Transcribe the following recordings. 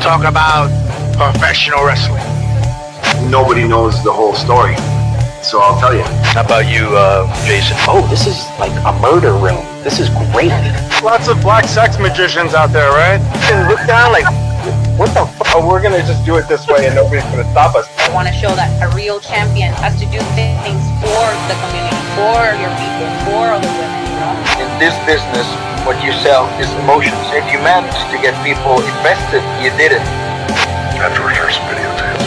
talk about professional wrestling. Nobody knows the whole story, so I'll tell you. How about you, Jason? Oh, this is like a murder room. This is great. Lots of black sex magicians out there, right? And look down like, what the fuck? Oh, we're gonna just do it this way and nobody's gonna stop us. I want to show that a real champion has to do things for the community, for your people, for other women, you know? In this business, what you sell is emotions. If you manage to get people invested, you did it. That's rehearse videotapes.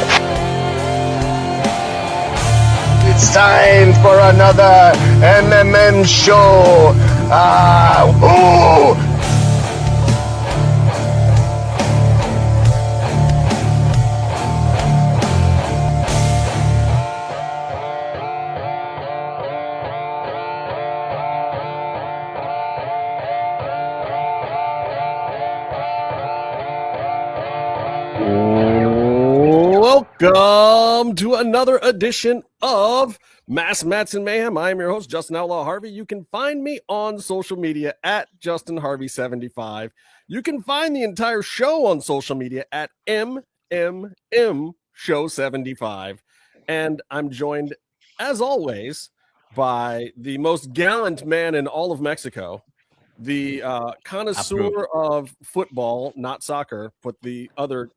It's time for another MMM show. Welcome to another edition of Mass Mats and Mayhem. I am your host, Justin Outlaw Harvey. You can find me on social media at JustinHarvey75. You can find the entire show on social media at MMMShow75. And I'm joined, as always, by the most gallant man in all of Mexico, the connoisseur of football, not soccer, but the other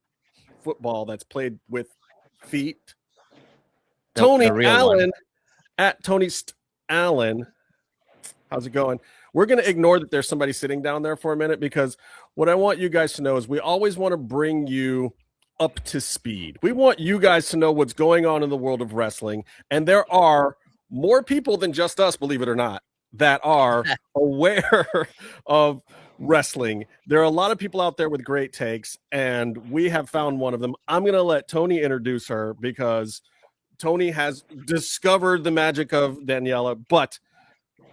football that's played with feet. Tony Allen at Tony Allen. How's it going? We're going to ignore that there's somebody sitting down there for a minute, because what I want you guys to know is we always want to bring you up to speed. We want you guys to know what's going on in the world of wrestling. And there are more people than just us, believe it or not, that are aware of wrestling. There are a lot of people out there with great takes, and we have found one of them. I'm going to let Tony introduce her, because Tony has discovered the magic of Daniela, but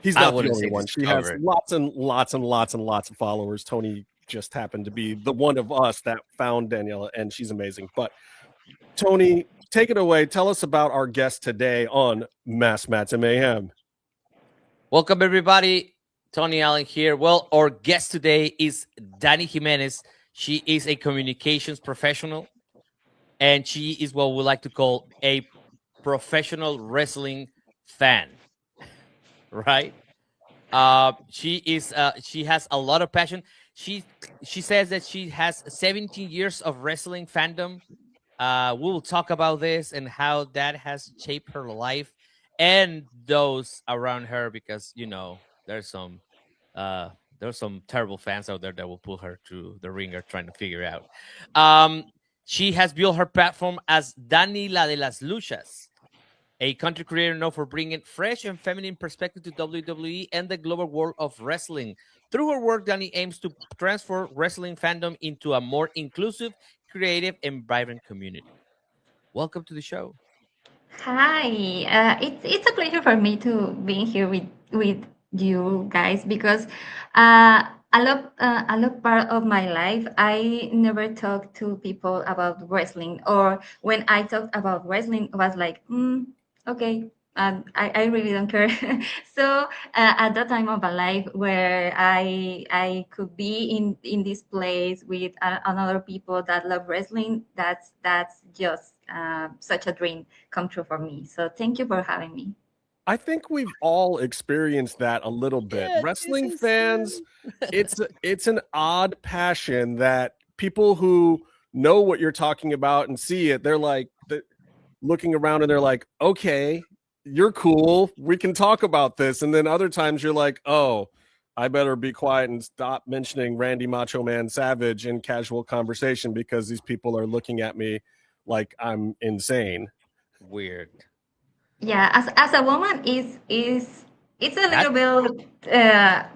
he's not the only one. She has lots and lots and lots and lots of followers. Tony just happened to be the one of us that found Daniela, and she's amazing. But Tony, take it away. Tell us about our guest today on Mass Mats and Mayhem. Welcome, everybody. Tony Allen here. Well, our guest today is Dani Jimenez. She is a communications professional, and she is what we like to call a professional wrestling fan, right? She has a lot of passion. She says that she has 17 years of wrestling fandom. We will talk about this and how that has shaped her life and those around her, because there's some terrible fans out there that will pull her to the ringer trying to figure out. She has built her platform as Dani La de las Luchas, a content creator known for bringing fresh and feminine perspective to WWE and the global world of wrestling. Through her work, Dani aims to transform wrestling fandom into a more inclusive, creative, and vibrant community. Welcome to the show. Hi, it's a pleasure for me to be here with you guys, because a lot part of my life I never talked to people about wrestling, or when I talked about wrestling it was like okay, I really don't care. So at that time of my life where I could be in this place with another people that love wrestling, that's just such a dream come true for me. So thank you for having me. I think we've all experienced that a little bit. Yeah, wrestling fans, it's an odd passion that people who know what you're talking about and see it, they're like looking around and they're like, okay, you're cool, we can talk about this. And then other times you're like, oh, I better be quiet and stop mentioning Randy Macho Man Savage in casual conversation, because these people are looking at me like I'm insane. Weird. Yeah, as a woman, it's a little bit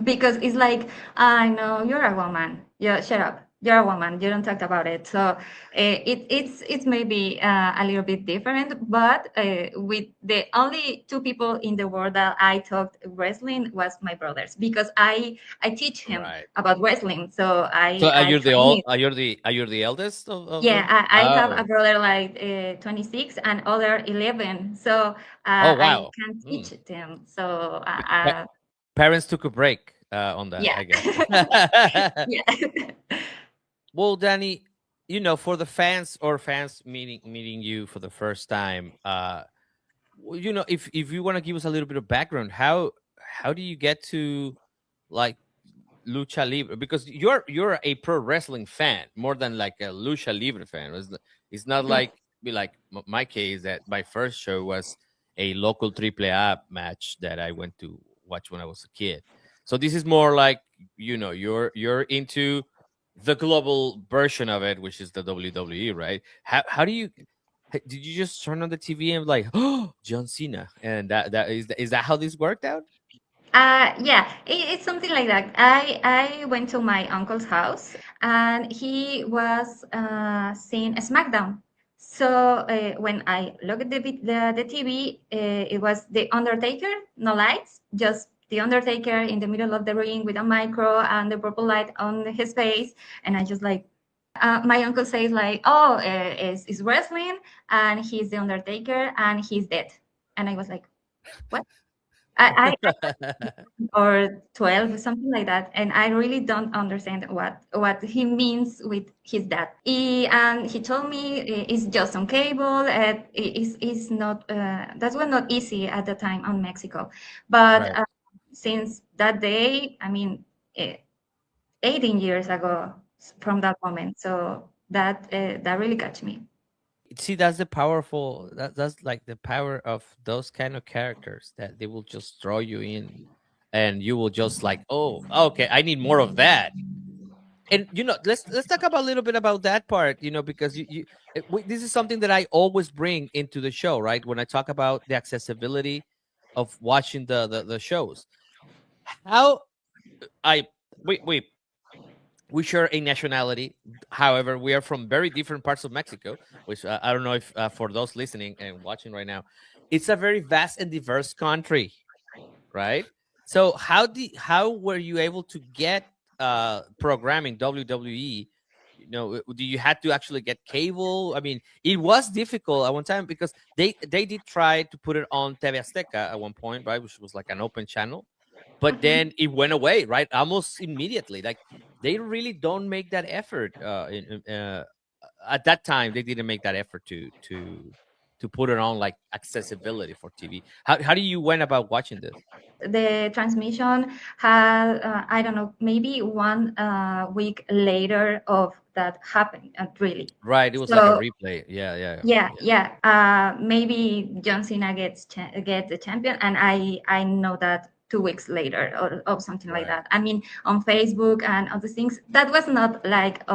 because it's like, I know you're a woman. Yeah, shut up. You're a woman. You don't talk about it. So it's maybe a little bit different. But with the only two people in the world that I talked wrestling was my brothers, because I teach him about wrestling. So are you the eldest? Yeah, I have a brother like 26 and other 11. So I can teach them. So parents took a break on that. Yeah. I guess. Yeah. Well, Dani, for the fans or fans meeting you for the first time, if you want to give us a little bit of background, how do you get to like lucha libre? Because you're a pro wrestling fan more than like a lucha libre fan. It's not like my case that my first show was a local AAA match that I went to watch when I was a kid. So this is more like you're into the global version of it, which is the WWE, right? How do you did you just turn on the TV and like, oh, John Cena, and is that how this worked out? Yeah, it's something like that. I went to my uncle's house and he was seeing a SmackDown. So when I looked at the TV, it was The Undertaker, no lights, just The Undertaker in the middle of the ring with a micro and the purple light on his face. And I just like, my uncle says like, oh, it's wrestling and he's The Undertaker and he's dead. And I was like, what? I or 12, something like that, and I really don't understand what he means with his dad. And he told me it's just on cable. It's not that was not easy at the time on Mexico, but Right. Since that day, I mean, 18 years ago from that moment, so that really got me. See, that's the powerful that's like the power of those kind of characters, that they will just draw you in and you will just like, oh, okay, I need more of that. And let's talk about a little bit about that part, because this is something that I always bring into the show, right? When I talk about the accessibility of watching the shows. How I we share a nationality. However, we are from very different parts of Mexico, which I don't know if for those listening and watching right now, it's a very vast and diverse country, right? So how were you able to get programming WWE? Do you had to actually get cable? I mean, it was difficult at one time because they did try to put it on TV Azteca at one point, right, which was like an open channel, but then it went away, right, almost immediately. Like they really don't make that effort. At that time, they didn't make that effort to put it on like accessibility for TV. How do you went about watching this? The transmission had I don't know, maybe 1 week later of that happened, really. Right, it was like a replay. Yeah. Maybe John Cena gets the champion, and I know that 2 weeks later or something like Right. that. I mean, on Facebook and other things, that was not like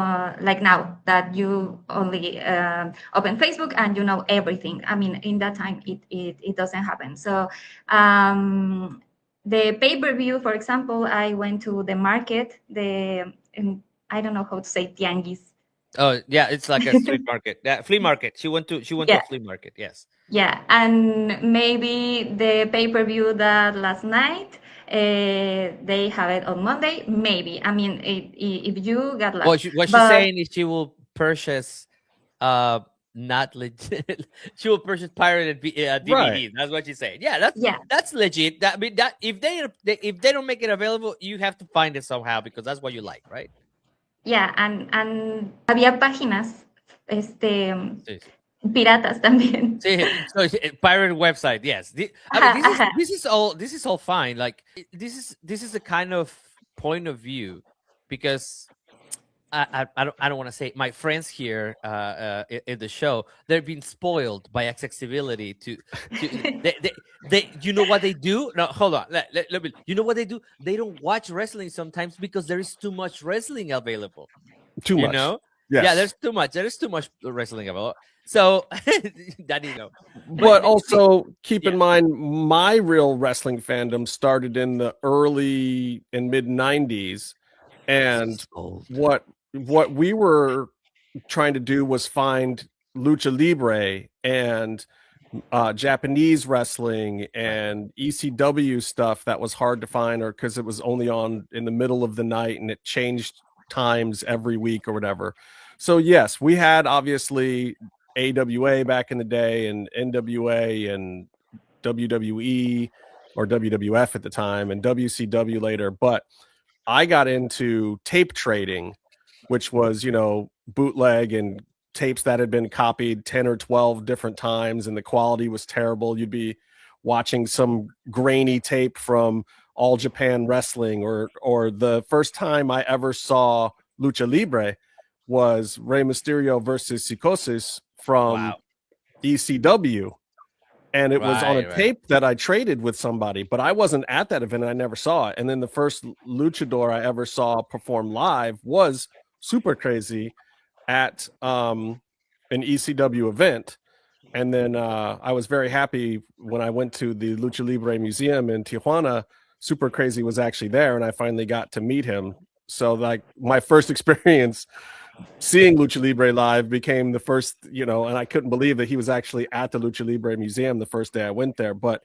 now that you only open Facebook and you know everything. I mean, in that time it doesn't happen. So the pay-per-view, for example, I went to the market, I don't know how to say tianguis. Oh yeah, it's like a street market. Yeah, flea market. She went to Yeah. a flea market. Yes. Yeah, and maybe the pay-per-view that last night, they have it on Monday. Maybe. I mean, if you got luck. What she's But saying is she will purchase not legit. She will purchase pirated DVDs. Right. That's what she's saying. Yeah, that's legit. That I mean, that if they don't make it available, you have to find it somehow because that's what you like, right? yeah, and había páginas Sí. piratas también. Sí, so pirate website, yes. I mean, this is all fine. Like this is the kind of point of view, because I don't want to say my friends here in the show, they've been spoiled by accessibility to they you know what they do? No, hold on. Let me, you know what they do? They don't watch wrestling sometimes because there is too much wrestling available. Too much. You know? Yes. Yeah, there's too much. There is too much wrestling available. So Dani, no. But also keep in mind, my real wrestling fandom started in the early and mid 90s, and what we were trying to do was find lucha libre and Japanese wrestling and ECW stuff that was hard to find, or because it was only on in the middle of the night and it changed times every week or whatever. So yes, we had obviously AWA back in the day and NWA and WWE or WWF at the time and WCW later, but I got into tape trading which was, bootleg and tapes that had been copied 10 or 12 different times, and the quality was terrible. You'd be watching some grainy tape from All Japan Wrestling, or the first time I ever saw Lucha Libre was Rey Mysterio versus Psicosis from ECW. And it was on a tape that I traded with somebody, but I wasn't at that event and I never saw it. And then the first luchador I ever saw perform live was Super Crazy at an ECW event. And then I was very happy when I went to the Lucha Libre Museum in Tijuana. Super Crazy was actually there, and I finally got to meet him. So, like, my first experience seeing Lucha Libre live became the first, and I couldn't believe that he was actually at the Lucha Libre Museum the first day I went there. But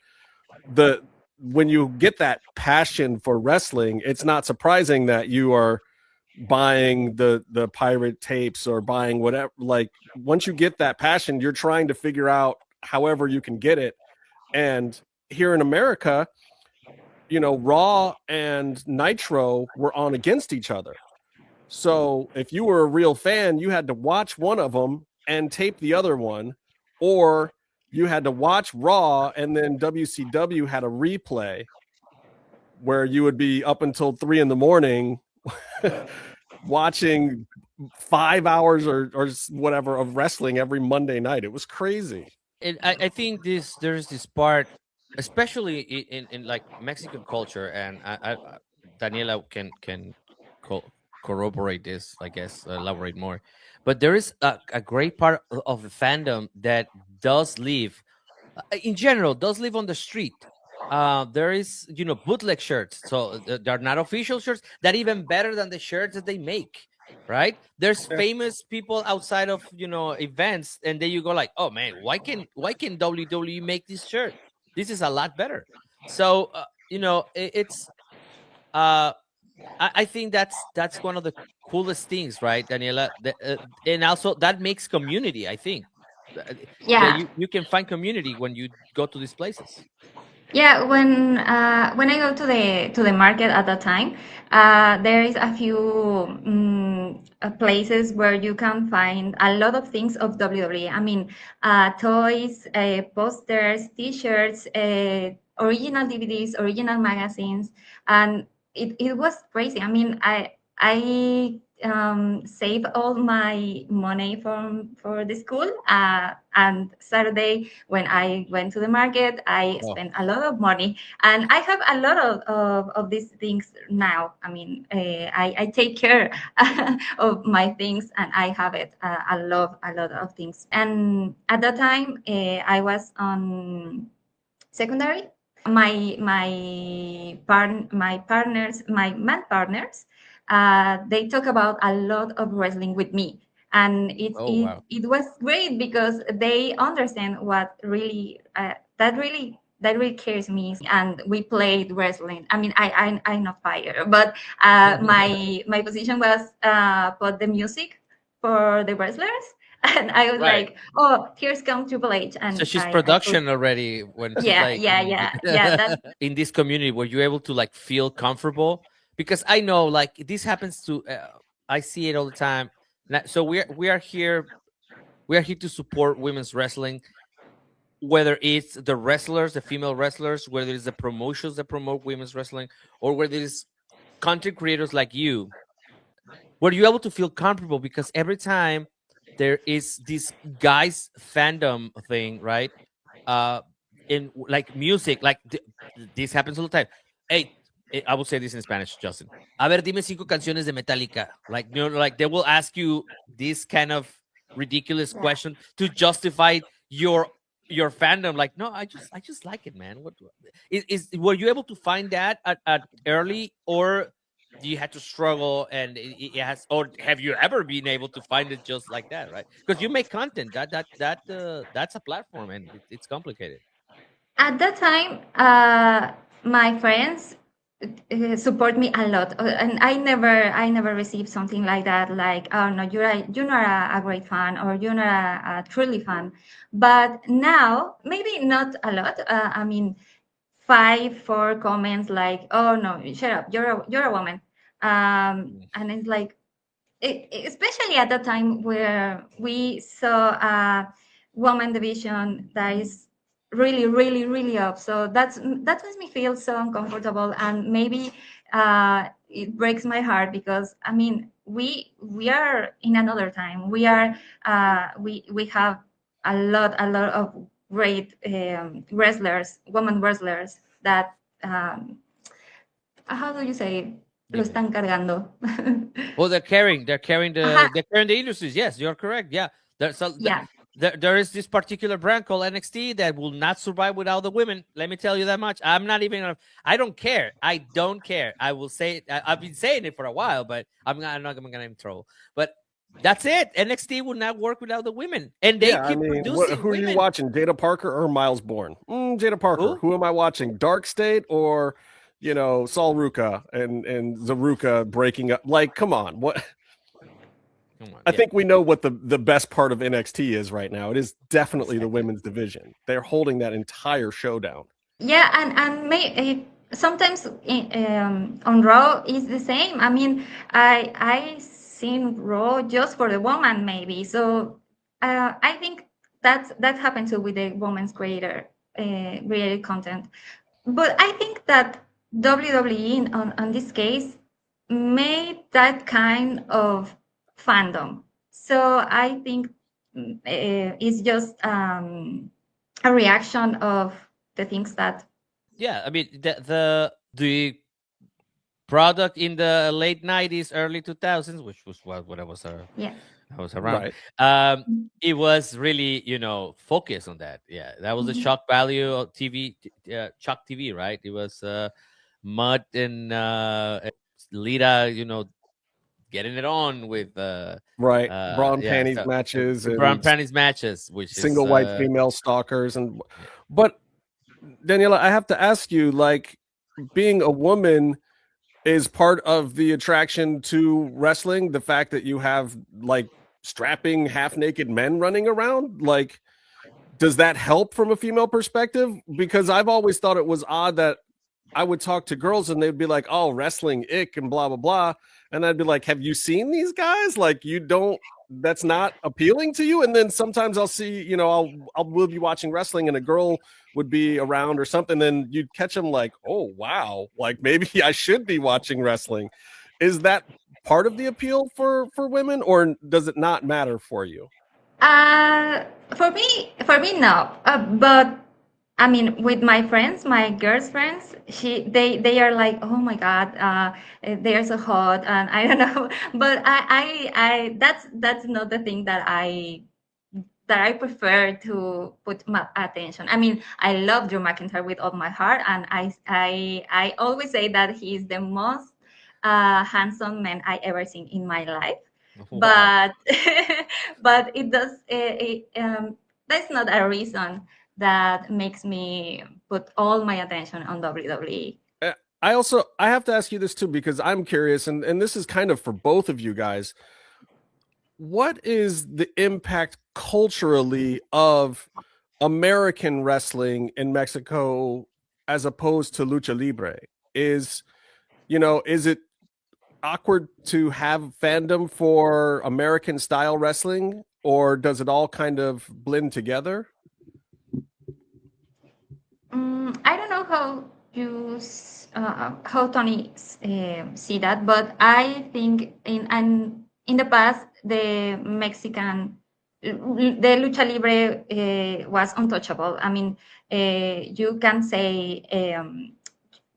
when you get that passion for wrestling, it's not surprising that you are buying the pirate tapes or buying whatever. Like, once you get that passion, you're trying to figure out however you can get it. And here in America, Raw and Nitro were on against each other. So if you were a real fan, you had to watch one of them and tape the other one, or you had to watch Raw and then WCW had a replay where you would be up until 3 a.m. watching 5 hours or whatever of wrestling every Monday night. It was crazy. And I think there's this part, especially in like Mexican culture, and Daniela can corroborate this, I guess, elaborate more. But there is a great part of the fandom that does live, in general, does live on the street. There is, bootleg shirts. So they're not official shirts. That even better than the shirts that they make, right? There's famous people outside of, events, and then you go like, oh man, why can WWE make this shirt? This is a lot better. So it's I think that's one of the coolest things, right, Daniela? And also that makes community, I think. Yeah. You can find community when you go to these places. Yeah, when I go to the market at that time, there is a few places where you can find a lot of things of WWE. I mean, toys, posters, T-shirts, original DVDs, original magazines, and it was crazy. I mean, I save all my money for the school, and Saturday when I went to the market, I spent a lot of money, and I have a lot of these things now. I mean, I take care of my things, and I have it. I love a lot of things. And at that time, I was on secondary. My partners, my man partners, they talk about a lot of wrestling with me, and it was great because they understand what really that really cares me, and we played wrestling. I mean, I'm not fire, but my position was put the music for the wrestlers. And I was like, "Oh, here's come Triple H." And so she's production already. When yeah. In this community, were you able to like feel comfortable? Because I know like this happens to, I see it all the time. So we are here to support women's wrestling, whether it's the wrestlers, the female wrestlers, whether it's the promotions that promote women's wrestling, or whether it's content creators like you. Were you able to feel comfortable? Because every time there is this guys fandom thing, right? In like music, like this happens all the time. Hey, I will say this in Spanish, Justin. A ver, dime 5 canciones de Metallica. Like, like they will ask you this kind of ridiculous question to justify your fandom. Like, no, I just like it, man. What were you able to find that at early, or you had to struggle, and it has, or have you ever been able to find it just like that, right? Because you make content that's a platform, and it's complicated. At that time, my friends support me a lot, and I never received something like that. Like, oh no, you're not a great fan, or you're not a truly fan. But now, maybe not a lot. I mean, 4 comments like, oh no, shut up, you're a woman, and it's like, especially at the time where we saw a woman division that is really, really, really up. So that makes me feel so uncomfortable, and maybe it breaks my heart because I mean we are in another time. We are we have a lot of great wrestlers, women wrestlers that how do you say lo están cargando. Well, they're carrying Ajá. the industries. Yes, you're correct. Yeah, there's Yeah. there is this particular brand called NXT that will not survive without the women. Let me tell you that much. I'm not even. I don't care. I don't care. I will say. I've been saying it for a while, but I'm not going to trouble. But that's it. NXT will not work without the women, and they keep producing who are you women. watching? Jada Parker or Miles Bourne? Jada Parker. Who am I watching? Dark State or Saul Ruka and Zaruka breaking up? Like, come on, what? I think we know what the best part of NXT is right now. It is definitely the women's division. They're holding that entire show down. Yeah, and sometimes on Raw is the same. I mean, I seen Raw just for the woman maybe. So I think that happened too with the women's created content. But I think that WWE on this case made that kind of fandom. So I think it's just a reaction of the things that. Yeah, I mean the product in the late 90s, early 2000s, which was what I was around. Right. It was really focused on that. Yeah, that was the shock value of TV, shock TV, right? It was Mud and Lita, getting it on with right brawn panties matches and brawn panties matches, which single is, white female stalkers but Daniela, I have to ask you, like, being a woman is part of the attraction to wrestling, the fact that you have like strapping half-naked men running around, like, does that help from a female perspective? Because I've always thought it was odd that I would talk to girls and they'd be like, oh, wrestling ick and blah blah blah, and I'd be like, have you seen these guys? Like, that's not appealing to you? And then sometimes I'll see, we'll be watching wrestling and a girl would be around or something, then you'd catch them like, oh wow, like maybe I should be watching wrestling. Is that part of the appeal for women, or does it not matter for you? For me, no. But I mean, with my friends, my girls' friends, they are like, oh my god, they are so hot, and I don't know. But I that's not the thing that I prefer to put my attention. I mean, I love Drew McIntyre with all my heart, and I always say that he's the most handsome man I ever seen in my life. Wow. But it does. That's not a reason that makes me put all my attention on WWE. I have to ask you this too, because I'm curious, and this is kind of for both of you guys. What is the impact culturally of American wrestling in Mexico as opposed to lucha libre? Is it awkward to have fandom for American style wrestling, or does it all kind of blend together? I don't know how Tony see that, but I think in the past the lucha libre was untouchable. I mean, you can say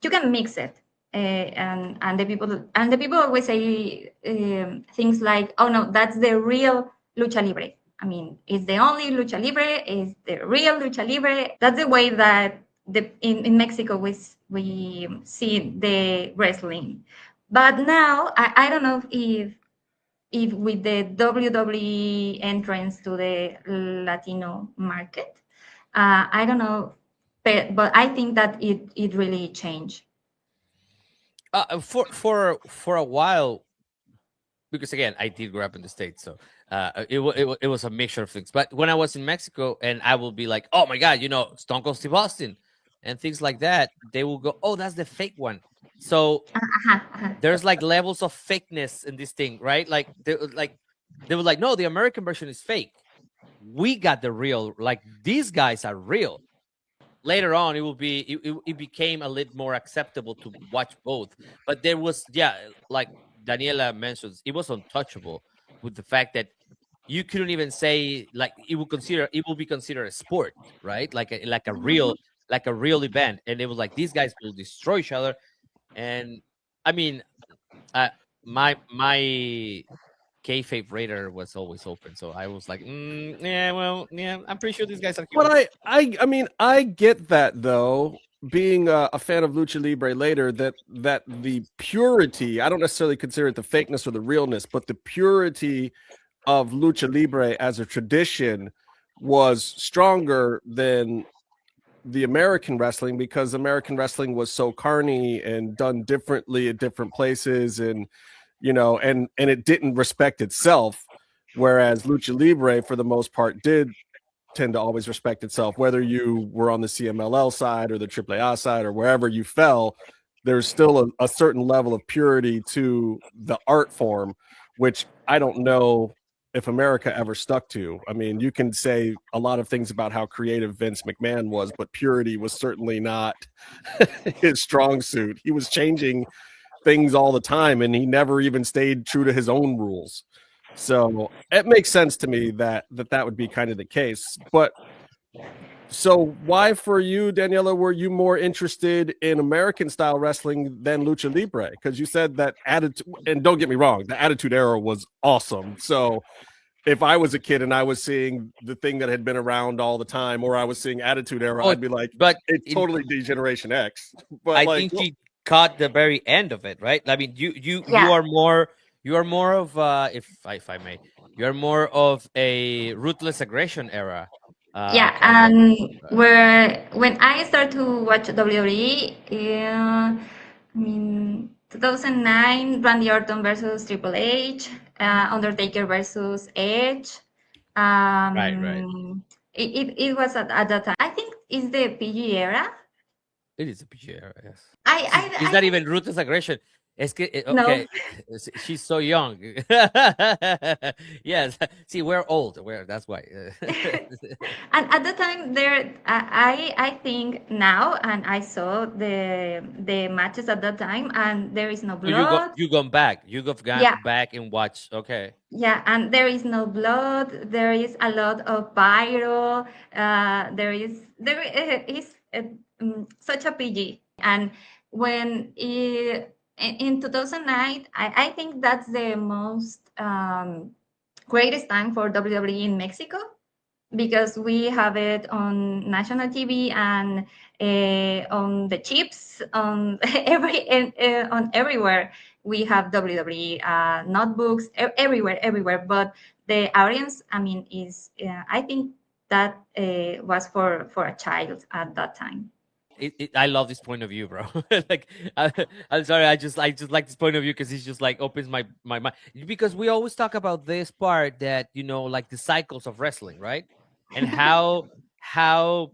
you can mix it, and the people always say things like, "Oh no, that's the real lucha libre." I mean, it's the only lucha libre, is the real lucha libre. That's the way that in Mexico we see the wrestling. But now I don't know if with the WWE entrance to the Latino market, I don't know, but I think that it really changed. For a while, because again, I did grow up in the States, so it was a mixture of things. But when I was in Mexico, and I will be like, oh my god, Stone Cold Steve Austin and things like that, they will go, oh, that's the fake one. So Uh-huh. there's like levels of fakeness in this thing, right? Like they were like, no, the American version is fake. We got the real. Like these guys are real. Later on, it became a little more acceptable to watch both. But there was, yeah, like Daniela mentions, it was untouchable with the fact that you couldn't even say like it will be considered a sport, right? Like a real event. And it was like these guys will destroy each other. And I mean, uh, my kayfabe radar was always open, so I was like, yeah, well, yeah, I'm pretty sure these guys are. But I mean, I get that though. Being a fan of Lucha Libre later, that the purity, I don't necessarily consider it the fakeness or the realness, but the purity of Lucha Libre as a tradition was stronger than the American wrestling, because American wrestling was so carny and done differently at different places, and and it didn't respect itself, whereas Lucha Libre for the most part did tend to always respect itself, whether you were on the CMLL side or the AAA side or wherever you fell. There's still a certain level of purity to the art form, which I don't know if America ever stuck to. I mean, you can say a lot of things about how creative Vince McMahon was, but purity was certainly not his strong suit. He was changing things all the time, and he never even stayed true to his own rules. So it makes sense to me that would be kind of the case. But so why for you, Daniela, were you more interested in American style wrestling than Lucha Libre? Because you said that attitude, and don't get me wrong, the Attitude Era was awesome. So if I was a kid and I was seeing the thing that had been around all the time, or I was seeing Attitude Era, I'd be like, but it's totally D-Generation X. But I think she caught the very end of it, right? I mean, you are more of if I may, you're more of a ruthless aggression era. Yeah, and when I started to watch WWE, I mean 2009, Randy Orton versus Triple H, Undertaker versus Edge. Right. It was at that time. I think it's the PG era. It is a PG era, yes. I Not even ruthless aggression. Okay, No. she's so young. Yes, see, we're old. That's why. And at the time there, I think now, and I saw the matches at that time, and there is no blood. You gone back. You go Yeah. back and watch. Okay. Yeah, and there is no blood. There is a lot of pyro. There is such a PG. And when in 2009, I think that's the most greatest time for WWE in Mexico, because we have it on national TV and on the chips, on on everywhere. We have WWE notebooks everywhere. But the audience, I mean, is I think that was for a child at that time. I love this point of view, bro. Like, I'm sorry, I just like this point of view because it just like opens my mind, because we always talk about this part that like the cycles of wrestling, right? And how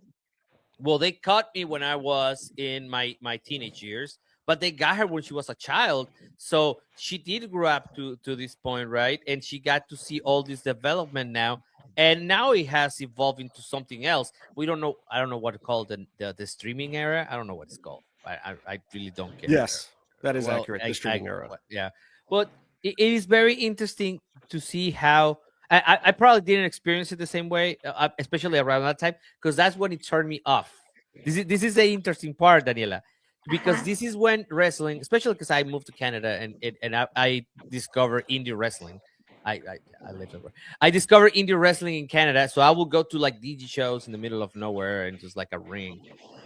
well they caught me when I was in my teenage years, but they got her when she was a child, so she did grow up to this point, right? And she got to see all this development now. And now it has evolved into something else. I don't know what to call the streaming era. I don't know what it's called. I really don't get it. Yes, that is accurate. The streaming era. Yeah, but it is very interesting to see how I probably didn't experience it the same way, especially around that time, because that's when it turned me off. This is the interesting part, Daniela, because this is when wrestling, especially because I moved to Canada and I discovered indie wrestling. I lived over. I discovered indie wrestling in Canada, so I will go to like DJ shows in the middle of nowhere and just like a ring.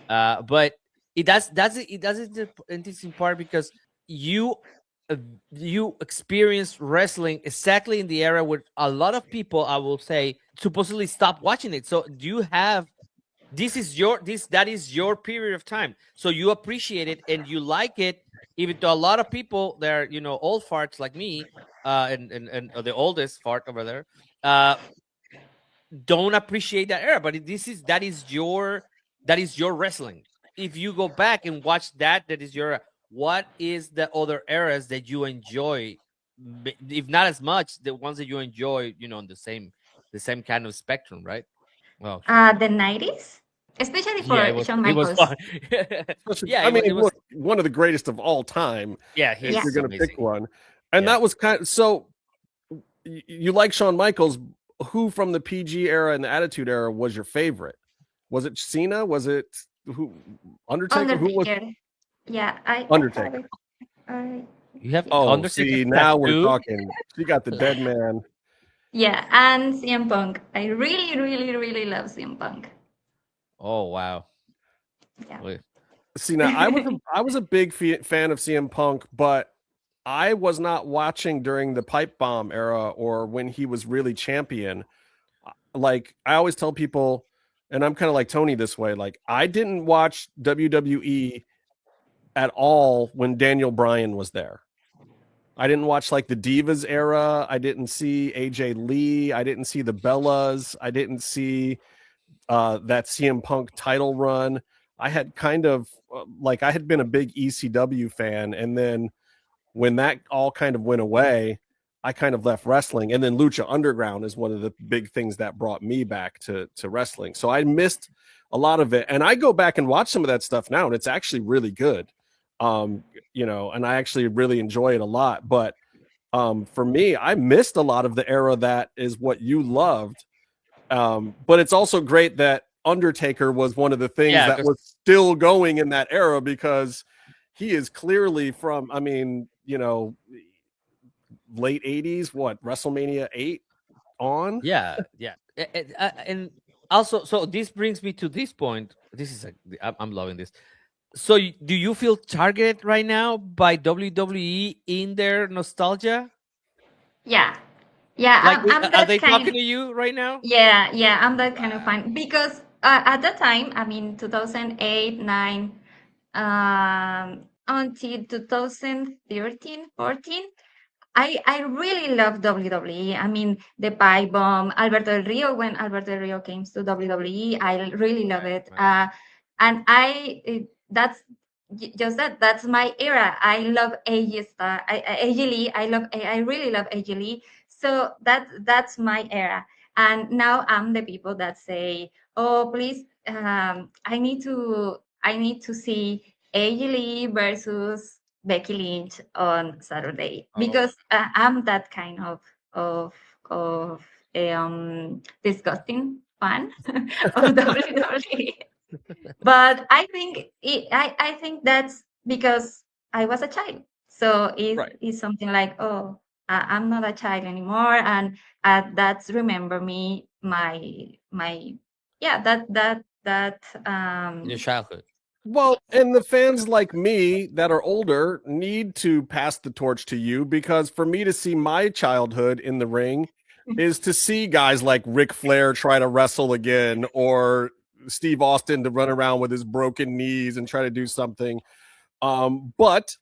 But it does the interesting part because you experience wrestling exactly in the era where a lot of people, I will say, supposedly stopped watching it. So do you have that is your period of time, so you appreciate it and you like it, even to a lot of people that are old farts like me, and the oldest fart over there, don't appreciate that era. But that is your wrestling. If you go back and watch that is your what is the other eras that you enjoy, if not as much, the ones that you enjoy, on the same kind of spectrum, right? Well, The 90s, especially yeah, for Shawn it was Michaels. fun. I mean, It was. look, one of the greatest of all time. Yeah, If he's you're going to amazing. pick one, and Yeah. that was kind of so. You like Shawn Michaels? Who from the PG era and the Attitude Era was your favorite? Was it Cena? Was it who? Undertaker? Who was Undertaker. Yeah, I have Undertaker? it. I, You have Oh, Undertaker see, now we're tattoo? talking. She got the dead man. yeah, and CM Punk. I really, really, really love CM Punk. Oh wow. Yeah. Wait. See, now I was a big fan of CM Punk, but I was not watching during the pipe bomb era or when he was really champion. Like I always tell people, and I'm kind of like Tony this way, like I didn't watch WWE at all when Daniel Bryan was there. I didn't watch like the Divas era. I didn't see AJ Lee. I didn't see the Bellas. I didn't see that CM Punk title run. I had kind of like I had been a big ECW fan, and then when that all kind of went away, I kind of left wrestling. And then Lucha Underground is one of the big things that brought me back to wrestling. So I missed a lot of it, and I go back and watch some of that stuff now, and it's actually really good. And I actually really enjoy it a lot. But for me, I missed a lot of the era that is what you loved. But it's also great that Undertaker was one of the things that was still going in that era because he is clearly from, late 80s, what, WrestleMania 8 on? Yeah. And also, so this brings me to this point. I'm loving this. So do you feel targeted right now by WWE in their nostalgia? Yeah. Yeah, Like, I'm are that they kind. talking to you right now? Yeah, I'm that kind of fan because at that time, 2008, 9, until 2013, 14, I really love WWE. I mean, the pipe bomb, Alberto Del Rio, when Alberto Del Rio came to WWE, I really love it. Right. And that's just that's my era. I love AJ Star, AJ Lee. I really love AJ Lee. So that's my era. And now I'm the people that say, oh, please, I need to see AJ Lee versus Becky Lynch on Saturday because I'm that kind of disgusting fan of WWE. But I think that's because I was a child. So it's something like, oh, I'm not a child anymore, and that's remember me my yeah that Your childhood. Well, and the fans like me that are older need to pass the torch to you because for me to see my childhood in the ring is to see guys like Ric Flair try to wrestle again or Steve Austin to run around with his broken knees and try to do something. But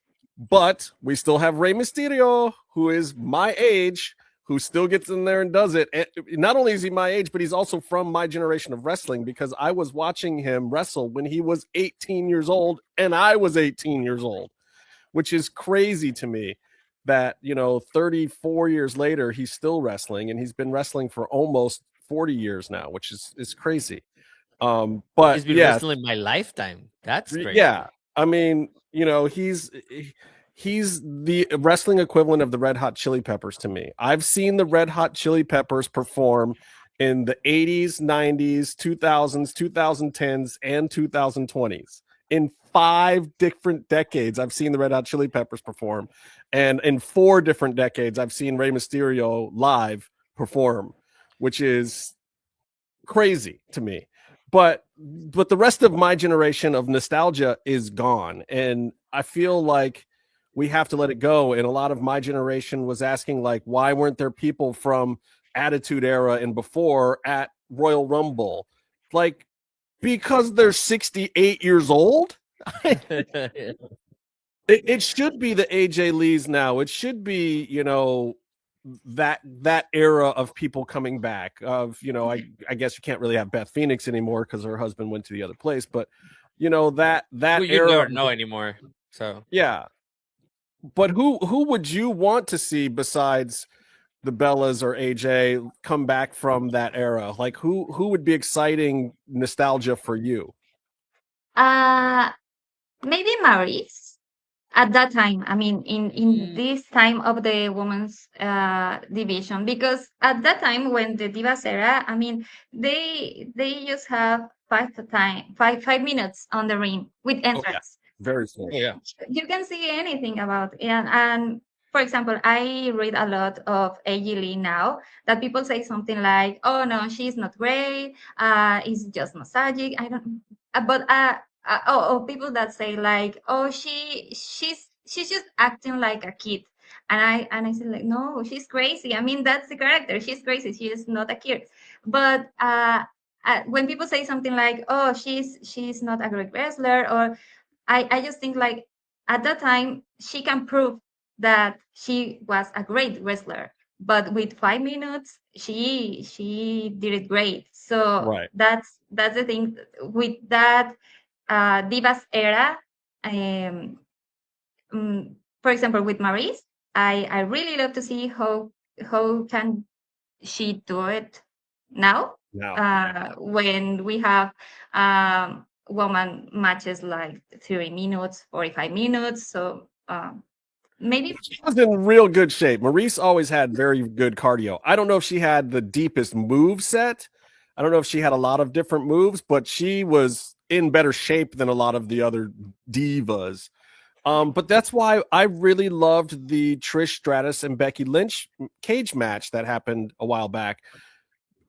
we still have Rey Mysterio, who is my age, who still gets in there and does it. And not only is he my age, but he's also from my generation of wrestling because I was watching him wrestle when he was 18 years old and I was 18 years old, which is crazy to me that, 34 years later, he's still wrestling and he's been wrestling for almost 40 years now, which is crazy. But He's been wrestling my lifetime. That's great. Yeah. I mean, he's the wrestling equivalent of the Red Hot Chili Peppers to me. I've seen the Red Hot Chili Peppers perform in the 80s, 90s, 2000s, 2010s, and 2020s. In 5 different decades, I've seen the Red Hot Chili Peppers perform. And in 4 different decades, I've seen Rey Mysterio live perform, which is crazy to me. But the rest of my generation of nostalgia is gone. And I feel like we have to let it go. And a lot of my generation was asking, like, why weren't there people from Attitude Era and before at Royal Rumble? Like, because they're 68 years old? It should be the AJ Lees now. It should be, that era of people coming back of, I guess you can't really have Beth Phoenix anymore because her husband went to the other place, but that well, you era never know anymore. So Yeah. But who would you want to see besides the Bellas or AJ come back from that era? Like who would be exciting nostalgia for you? Uh, maybe Maurice at that time. I mean, in this time of the women's division, because at that time when the Divas era, I mean, they just have 5 minutes on the ring with Oh yeah, entrance. very cool. yeah. You can see anything about it. And for example, I read a lot of AJ Lee now that people say something like, "Oh no, she's not great. It's just nostalgic." I don't. People that say like, "Oh, she's just acting like a kid," and I say like, "No, she's crazy. I mean, that's the character. She's crazy. She is not a kid." But when people say something like, "Oh, she's not a great wrestler," or I just think like at that time she can prove that she was a great wrestler, but with 5 minutes she did it great. So Right. that's the thing with that Divas era. Um, for example, with Maurice, I really love to see how can she do it now Now. when we have woman matches like 30 minutes 45 minutes, so maybe. She was in real good shape. Maurice always had very good cardio. I don't know if she had the deepest move set. I don't know if she had a lot of different moves, but she was in better shape than a lot of the other divas. But that's why I really loved the Trish Stratus and Becky Lynch cage match that happened a while back.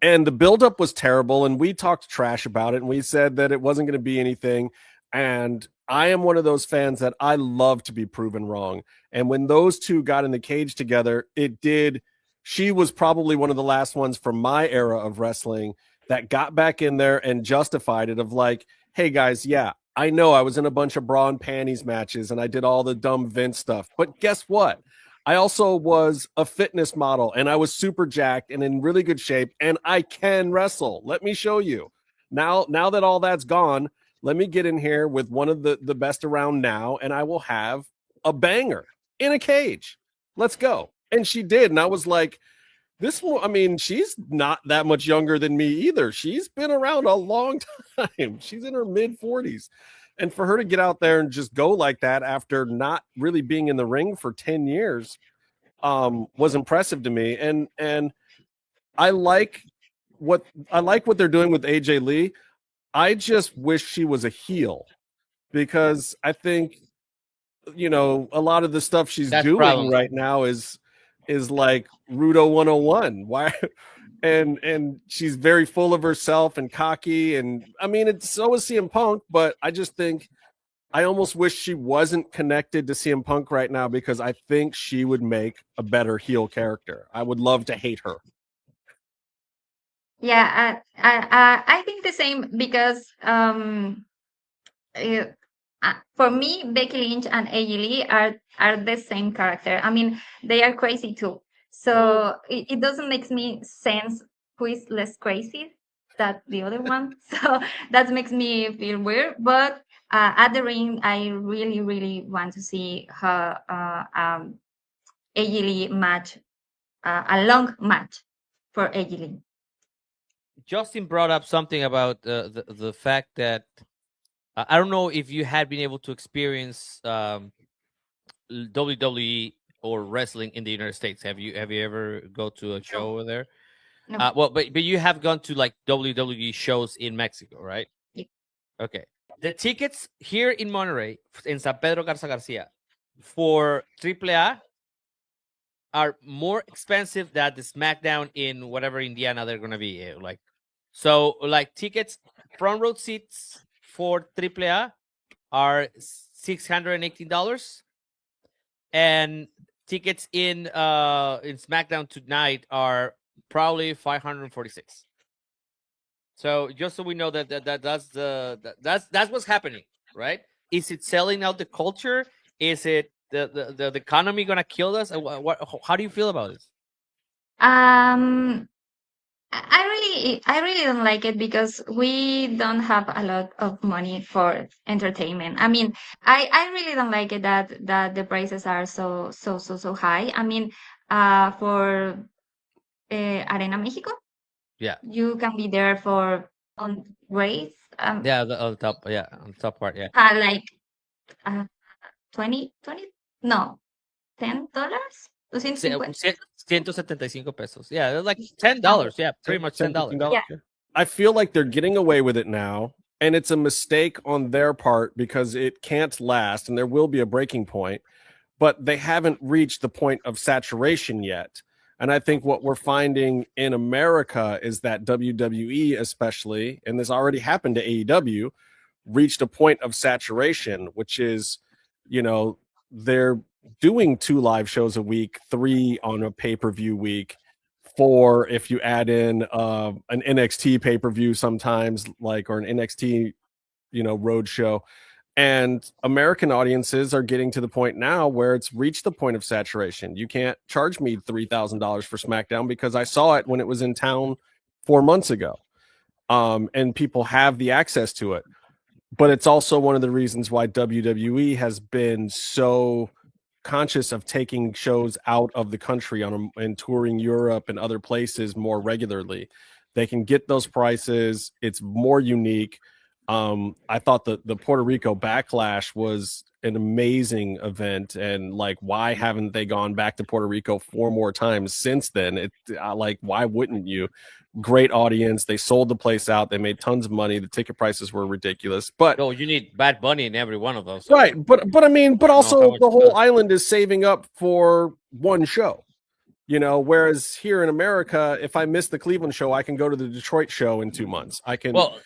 And the buildup was terrible. And we talked trash about it. And we said that it wasn't going to be anything. And I am one of those fans that I love to be proven wrong. And when those two got in the cage together, it did. She was probably one of the last ones from my era of wrestling that got back in there and justified it of like, hey guys, yeah, I know I was in a bunch of bra and panties matches and I did all the dumb Vince stuff. But guess what? I also was a fitness model and I was super jacked and in really good shape and I can wrestle. Let me show you. Now that all that's gone, let me get in here with one of the best around now and I will have a banger in a cage. Let's go. And she did. And I was like, this one, I mean, she's not that much younger than me either. She's been around a long time. She's in her mid 40s. And for her to get out there and just go like that after not really being in the ring for 10 years was impressive to me. And I like what they're doing with AJ Lee. I just wish she was a heel because I think, you know, a lot of the stuff she's doing right now is like Rudo 101. Why? And she's very full of herself and cocky. And I mean, it's so is CM Punk, but I just think I almost wish she wasn't connected to CM Punk right now because I think she would make a better heel character. I would love to hate her. Yeah, I think the same because for me, Becky Lynch and AJ Lee are the same character. I mean, they are crazy too. So it doesn't make me sense who is less crazy than the other one. So that makes me feel weird. But at the ring, I really, really want to see her AJ Lee match, a long match for AJ Lee. Justin brought up something about the fact that I don't know if you had been able to experience WWE or wrestling in the United States. Have you ever go to a show over there? No. Well, but you have gone to like WWE shows in Mexico, right? Yeah. Okay. The tickets here in Monterrey, in San Pedro Garza Garcia, for AAA are more expensive than the SmackDown in whatever Indiana they're gonna be. So tickets, front row seats for AAA are $618, and tickets in SmackDown tonight are probably $546. So just so we know that's what's happening, right? Is it selling out the culture? Is it the economy gonna kill us? How do you feel about this? I really don't like it because we don't have a lot of money for entertainment. I mean, I really don't like it that the prices are so high. I mean, for Arena Mexico, Yeah. you can be there for on race, Yeah, on top, yeah, on top part, yeah. like uh, 20 no, $10, C- 250. c- 175 pesos. Yeah, they're like Yeah, $10. Yeah, pretty much $10. yeah. $10, $15. I feel like they're getting away with it now, and it's a mistake on their part because it can't last, and there will be a breaking point, but they haven't reached the point of saturation yet. And I think what we're finding in America is that WWE, especially, and this already happened to AEW, reached a point of saturation, which is, they're doing 2 live shows a week, 3 on a pay-per-view week, 4 if you add in an NXT pay-per-view sometimes, like, or an NXT, road show. And American audiences are getting to the point now where it's reached the point of saturation. You can't charge me $3,000 for SmackDown because I saw it when it was in town 4 months ago. And people have the access to it. But it's also one of the reasons why WWE has been so conscious of taking shows out of the country and touring Europe and other places more regularly. They can get those prices. It's more unique. I thought the Puerto Rico Backlash was an amazing event, and like, why haven't they gone back to Puerto Rico 4 more times since then? Why wouldn't you? Great audience. They sold the place out. They made tons of money. The ticket prices were ridiculous, but No, you need Bad Bunny in every one of those. right. But I mean, but also much the it whole does. island is saving up for one show. Whereas here in America, if I miss the Cleveland show, I can go to the Detroit show in 2 months. I can. Well,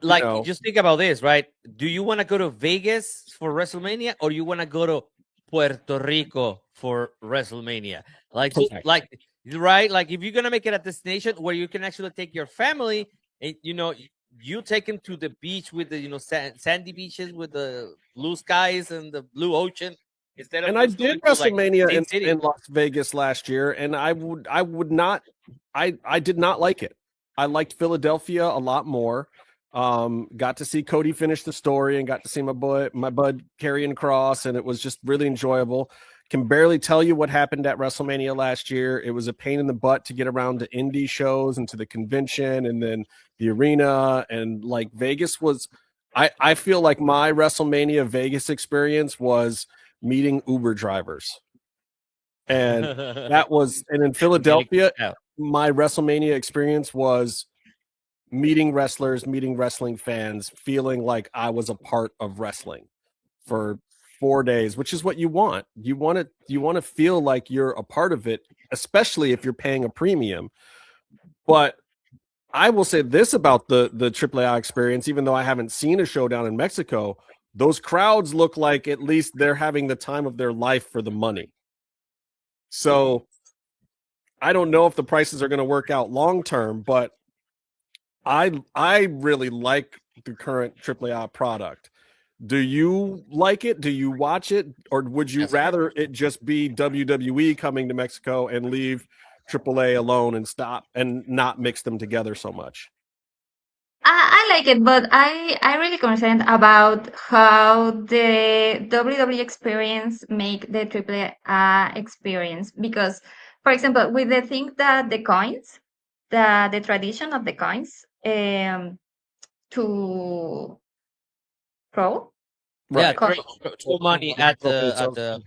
like, know. just think about this, right? Do you want to go to Vegas for WrestleMania, or you want to go to Puerto Rico for WrestleMania? Like, Correct. like, right? Like, if you're gonna make it a destination where you can actually take your family, and you take them to the beach with the sandy beaches with the blue skies and the blue ocean, instead of And I just going did to, like, WrestleMania Sin City. in Las Vegas last year, and I did not like it. I liked Philadelphia a lot more. Got to see Cody finish the story and got to see my bud Karrion Kross, and it was just really enjoyable. Can barely tell you what happened at WrestleMania last year. It was a pain in the butt to get around to indie shows and to the convention and then the arena, and like Vegas was. I feel like my WrestleMania Vegas experience was meeting Uber drivers. And and in Philadelphia, my WrestleMania experience was meeting wrestlers, meeting wrestling fans, feeling like I was a part of wrestling for 4 days, which is what you want. You want to feel like you're a part of it, especially if you're paying a premium. But I will say this about the AAA experience, even though I haven't seen a showdown in Mexico, those crowds look like at least they're having the time of their life for the money. So I don't know if the prices are going to work out long term, but I really like the current AAA product. Do you like it? Do you watch it? Or would you rather it just be WWE coming to Mexico and leave AAA alone and stop and not mix them together so much? I like it, but I really concerned about how the WWE experience make the AAA experience, because, for example, with the thing that the coins, the tradition of the coins, to throw. Yeah, Right. throw money at the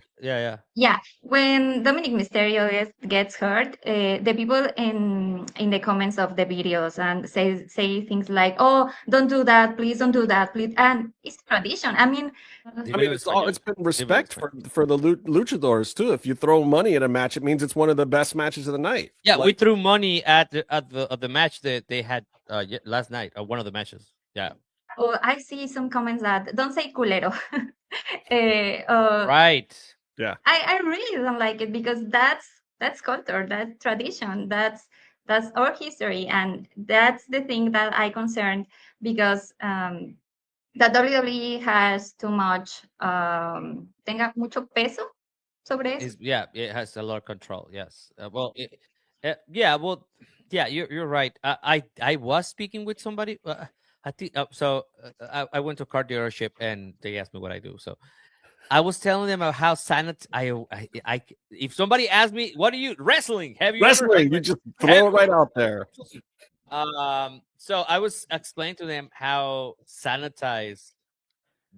Yeah, when Dominic Mysterio gets hurt, the people in the comments of the videos and say things like, "Oh, don't do that, please, don't do that, please," and it's tradition. I mean, It's been respect for the luchadors too. If you throw money at a match, it means it's one of the best matches of the night. Yeah, we threw money at the match that they had last night, one of the matches. Yeah. oh, I see some comments that don't say culero. Right. Yeah. I really don't like it because that's culture, that's tradition, that's our history, and that's the thing that I concerned, because that WWE has too much tenga mucho peso sobre eso. Yeah, it has a lot of control. Yes. Well, Yeah, you're right. I was speaking with somebody. I think I went to a car dealership and they asked me what I do. So I was telling them about how if somebody asked me, "What are you wrestling? Have you ever?" Wrestling, you just throw it right out there. So I was explaining to them how sanitized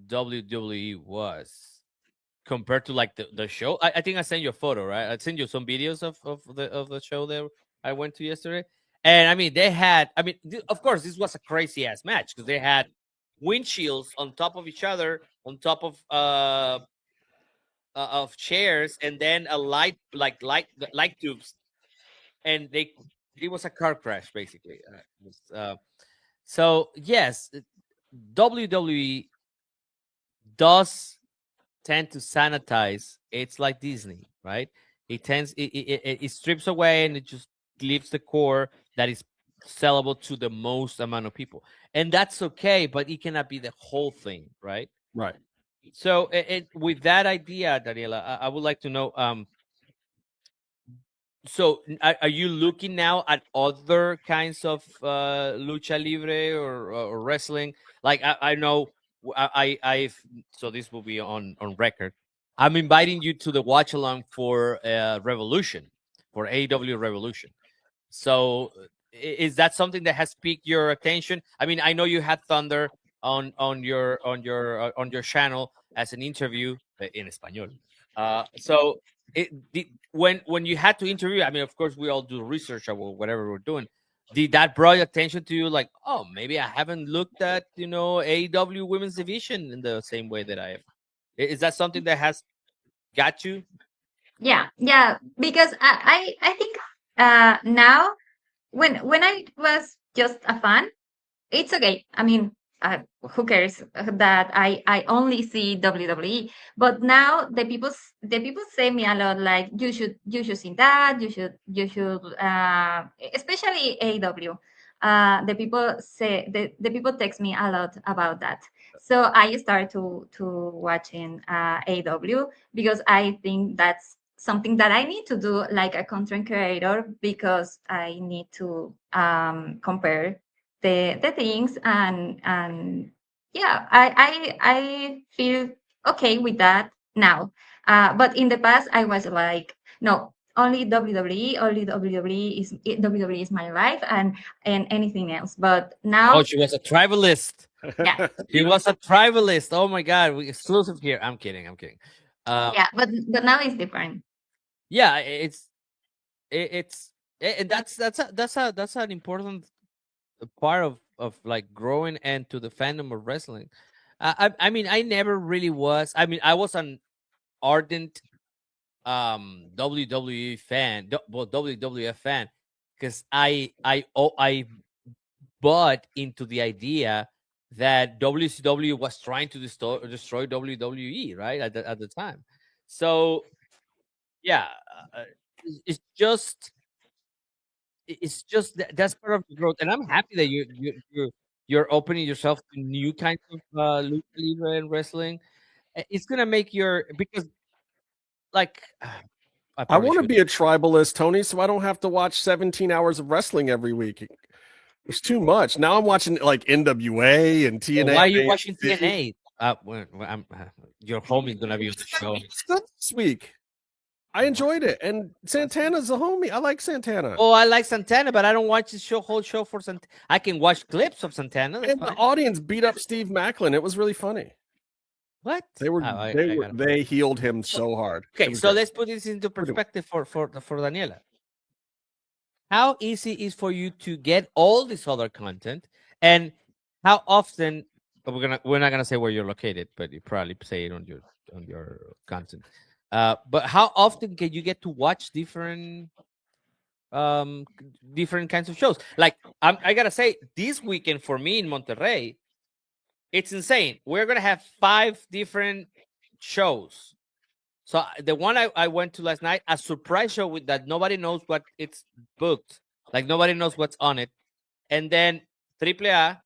WWE was compared to like the show. I think I sent you a photo, right? I sent you some videos of the show that I went to yesterday. And I mean, they had, I mean, of course, this was a crazy ass match because they had windshields on top of each other, on top of chairs, and then a light tubes, and it was a car crash basically. So yes, WWE does tend to sanitize. It's like Disney, right? It strips away and it just leaves the core that is sellable to the most amount of people, and that's okay. But it cannot be the whole thing, right? Right. So, with that idea, Daniela, I would like to know. So, are you looking now at other kinds of lucha libre or wrestling? Like I know I've so this will be on record. I'm inviting you to the watch along for Revolution, for AEW Revolution. So, is that something that has piqued your attention? I mean, I know you had Thunder on your channel as an interview in español. So when you had to interview, I mean, of course, we all do research or whatever we're doing. Did that brought attention to you? Like, oh, maybe I haven't looked at AEW Women's Division in the same way that I have. Is that something that has got you? Yeah, because I think now when I was just a fan, it's okay. I mean, who cares that I only see WWE? But now the people say me a lot like you should see that you should especially AW. The people text me a lot about that. So I started to watching AW because I think that's something that I need to do like a content creator because I need to compare the things and yeah, I feel okay with that now. But in the past I was like, no, only WWE, only WWE is my life and anything else. But Oh, now, she was a tribalist. yeah, He was a tribalist. Oh my God, we exclusive here. I'm kidding. I'm kidding. yeah, but now it's different. Yeah, and that's an important part of like growing into the fandom of wrestling. I mean, I never really was. I mean, I was an ardent WWE fan, well, WWF fan, because I bought into the idea that WCW was trying to destroy WWE, right, at the time. So yeah, it's just that's part of the growth, and I'm happy that you're opening yourself to new kinds of lucha libre and wrestling. It's gonna make because like I I probably want to should. be a tribalist, Tony, so I don't have to watch 17 hours of wrestling every week. It's too much. Now I'm watching like NWA and TNA. Why are you watching TNA? Your homie's gonna be on the show This week. I enjoyed it, and Santana's a homie. I like Santana. Oh, I like Santana, but I don't watch the whole show for Santana. I can watch clips of Santana. And the audience beat up Steve Macklin. It was really funny. What? They healed him so hard. Okay, so let's put this into perspective for Daniela. How easy is for you to get all this other content, and how often we're not gonna say where you're located, but you probably say it on your content. But how often can you get to watch different kinds of shows? Like I gotta say, this weekend for me in Monterrey, it's insane. We're gonna have 5 different shows. So the one I went to last night, a surprise show with that nobody knows what it's booked, like nobody knows what's on it, and then AAA,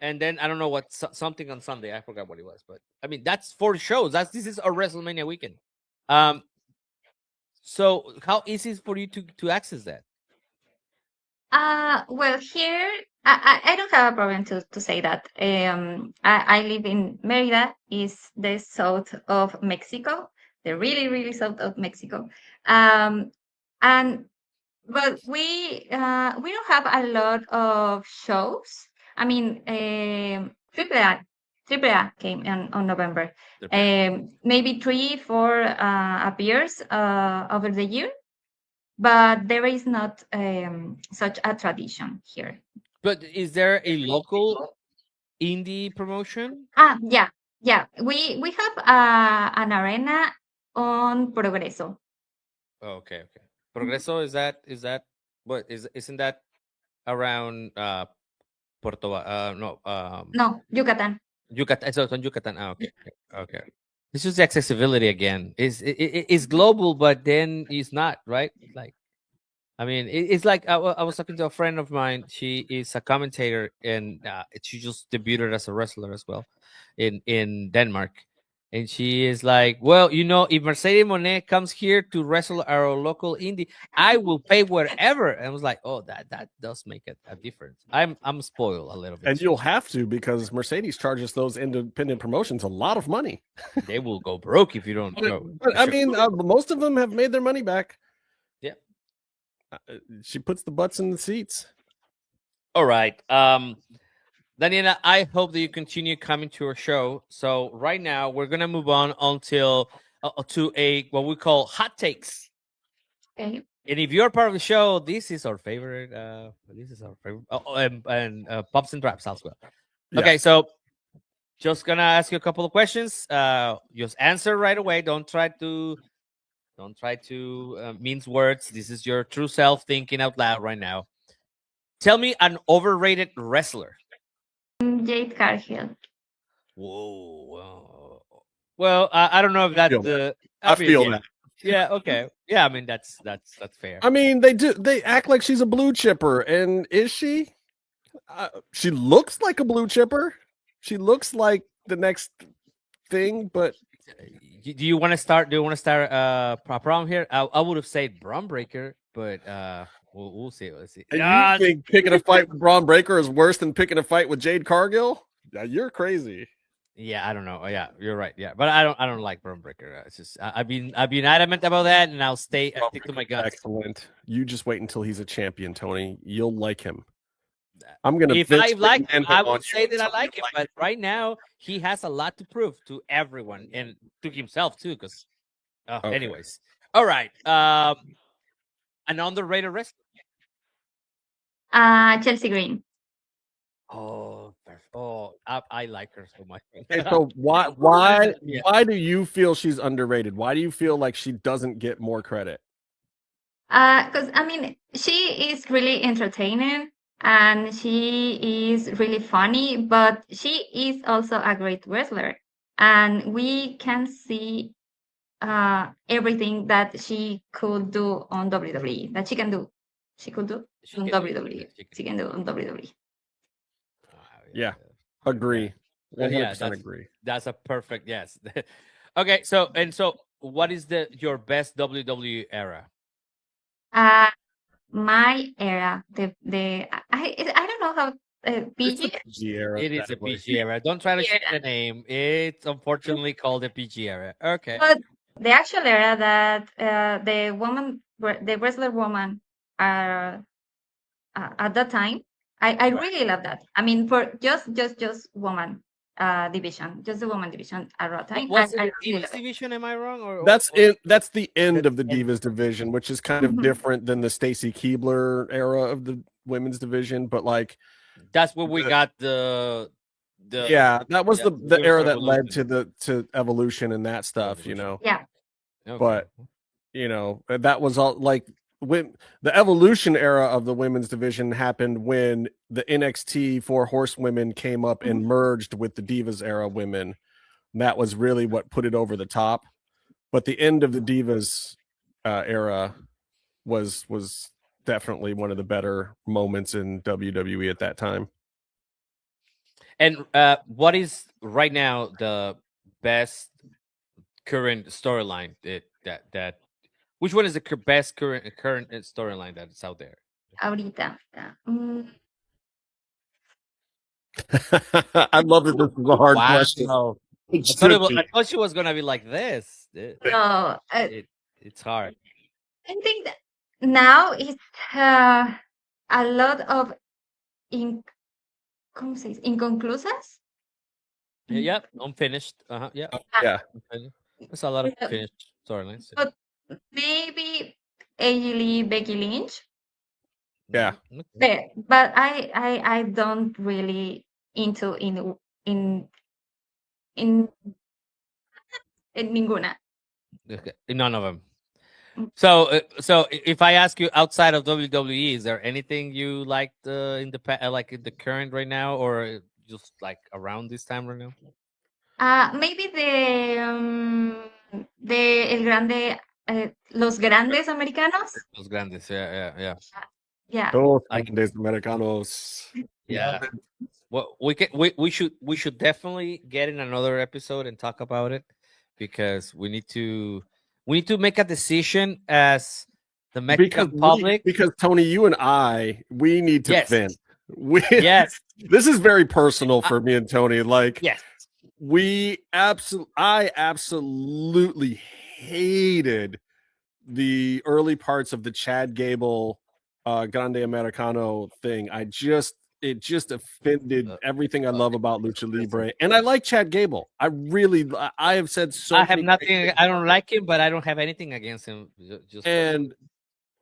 and then I don't know what something on Sunday. I forgot what it was, but I mean that's 4 shows. This is a WrestleMania weekend. So how easy is for you to access that? Well, here I don't have a problem to say that. I live in Merida, is the south of Mexico, the really south of Mexico. Um, and but we don't have a lot of shows. I mean, Triple A came on November. Maybe 3, 4 appears over the year, but there is not such a tradition here. But is there a local indie promotion? Yeah, yeah. We have an arena on Progreso. Oh, okay. Progreso, is that what isn't that around no, No, Yucatan. Yucatan? So it's on Yucatan. Okay. It's just the accessibility again. It's global, but then it's not, right? Like, I mean, it's like I was talking to a friend of mine. She is a commentator, and she just debuted as a wrestler as well in Denmark. And she is like, well, if Mercedes Monet comes here to wrestle our local indie, I will pay whatever. And I was like, oh, that does make a difference. I'm spoiled a little bit. And you'll have to, because Mercedes charges those independent promotions a lot of money. They will go broke if you don't go. But I mean, most of them have made their money back. Yeah. She puts the butts in the seats. All right. Daniela, I hope that you continue coming to our show. So right now we're gonna move on until to what we call hot takes. Okay. And if you're part of the show, this is our favorite. And pops and traps as well. Yeah. Okay, so just gonna ask you a couple of questions. Just answer right away. Don't try to mince words. This is your true self thinking out loud right now. Tell me an overrated wrestler. Jade Cargill. Whoa. Well, I don't know if that's the. I feel that. Yeah. Okay. Yeah. I mean, that's fair. I mean, they act like she's a blue chipper, and is she? She looks like a blue chipper. She looks like the next thing, but do you want to start? a problem here? I would have said Braun Breaker, but we'll see. Let's see. And you think picking a fight with Braun Breaker is worse than picking a fight with Jade Cargill? Yeah, you're crazy. Yeah, I don't know. Yeah, you're right. Yeah, but I don't like Braun Breaker. It's just I've been adamant about that, and I'll stick to my guns. Excellent. You just wait until he's a champion, Tony. You'll like him. I'm gonna. If I like him, I would say that I like him. But right now, he has a lot to prove to everyone and to himself too. Because, Okay. anyways, all right. An underrated wrestler. Chelsea Green. Oh, I like her so much. Okay, so why Yeah. why do you feel she's underrated? Why do you feel like she doesn't get more credit? Because I mean, she is really entertaining and she is really funny, but she is also a great wrestler, and we can see everything that she could do on WWE, that she can do. She could do She on can do- WWE. She can do on WWE. Yeah. Agree. Yeah, 100% agree. That's a perfect yes. Okay, so what is your best WWE era? My era, I don't know how PG. PG era, It is a exactly. PG era. Don't try to change the name. It's unfortunately called the PG era. Okay. But the actual era that the wrestler woman are at that time, I really love that. I mean, for just woman division, just the woman division at that time. Was I it really Divas love it. division? Am I wrong? Or That's the end of the Divas division, which is kind of Mhm. different than the Stacy Keibler era of the women's division. But like, that's where we got the yeah, that was the Women's era that led Revolution. to Evolution and that stuff, you know. Yeah. Okay. But you know, that was all like when the Evolution era of the women's division happened when the NXT 4 Horsewomen came up and merged with the Divas era women. And that was really what put it over the top. But the end of the Divas era was definitely one of the better moments in WWE at that time. And what is right now the best current storyline that which one is the best current storyline that's out there? ahorita. I love that this is a hard Wow. question. I thought she was gonna be like this. No, It's hard. I think that now it's a lot of ¿cómo se dice? Inconclusas. Yep, unfinished. Yeah. Yeah. There's a lot of finished storylines. But maybe Ailey, Becky Lynch. Yeah. But I don't really into in ninguna. Okay, none of them. So if I ask you outside of WWE, is there anything you liked in the like in the current right now, or just like around this time right now? Maybe el grande, los grandes americanos. Los Grandes, yeah. Yeah. Los Grandes Americanos. Yeah. Well, we should definitely get in another episode and talk about it, because we need to make a decision as the Mexican public. Because Tony, you and we need to vent. Yes. This is very personal for me and Tony. Like, yes, I absolutely hated the early parts of the Chad Gable Grande Americano thing. It just offended everything I love about Lucha Libre. And I like Chad Gable. I have said so. I have nothing. I don't like him, but I don't have anything against him.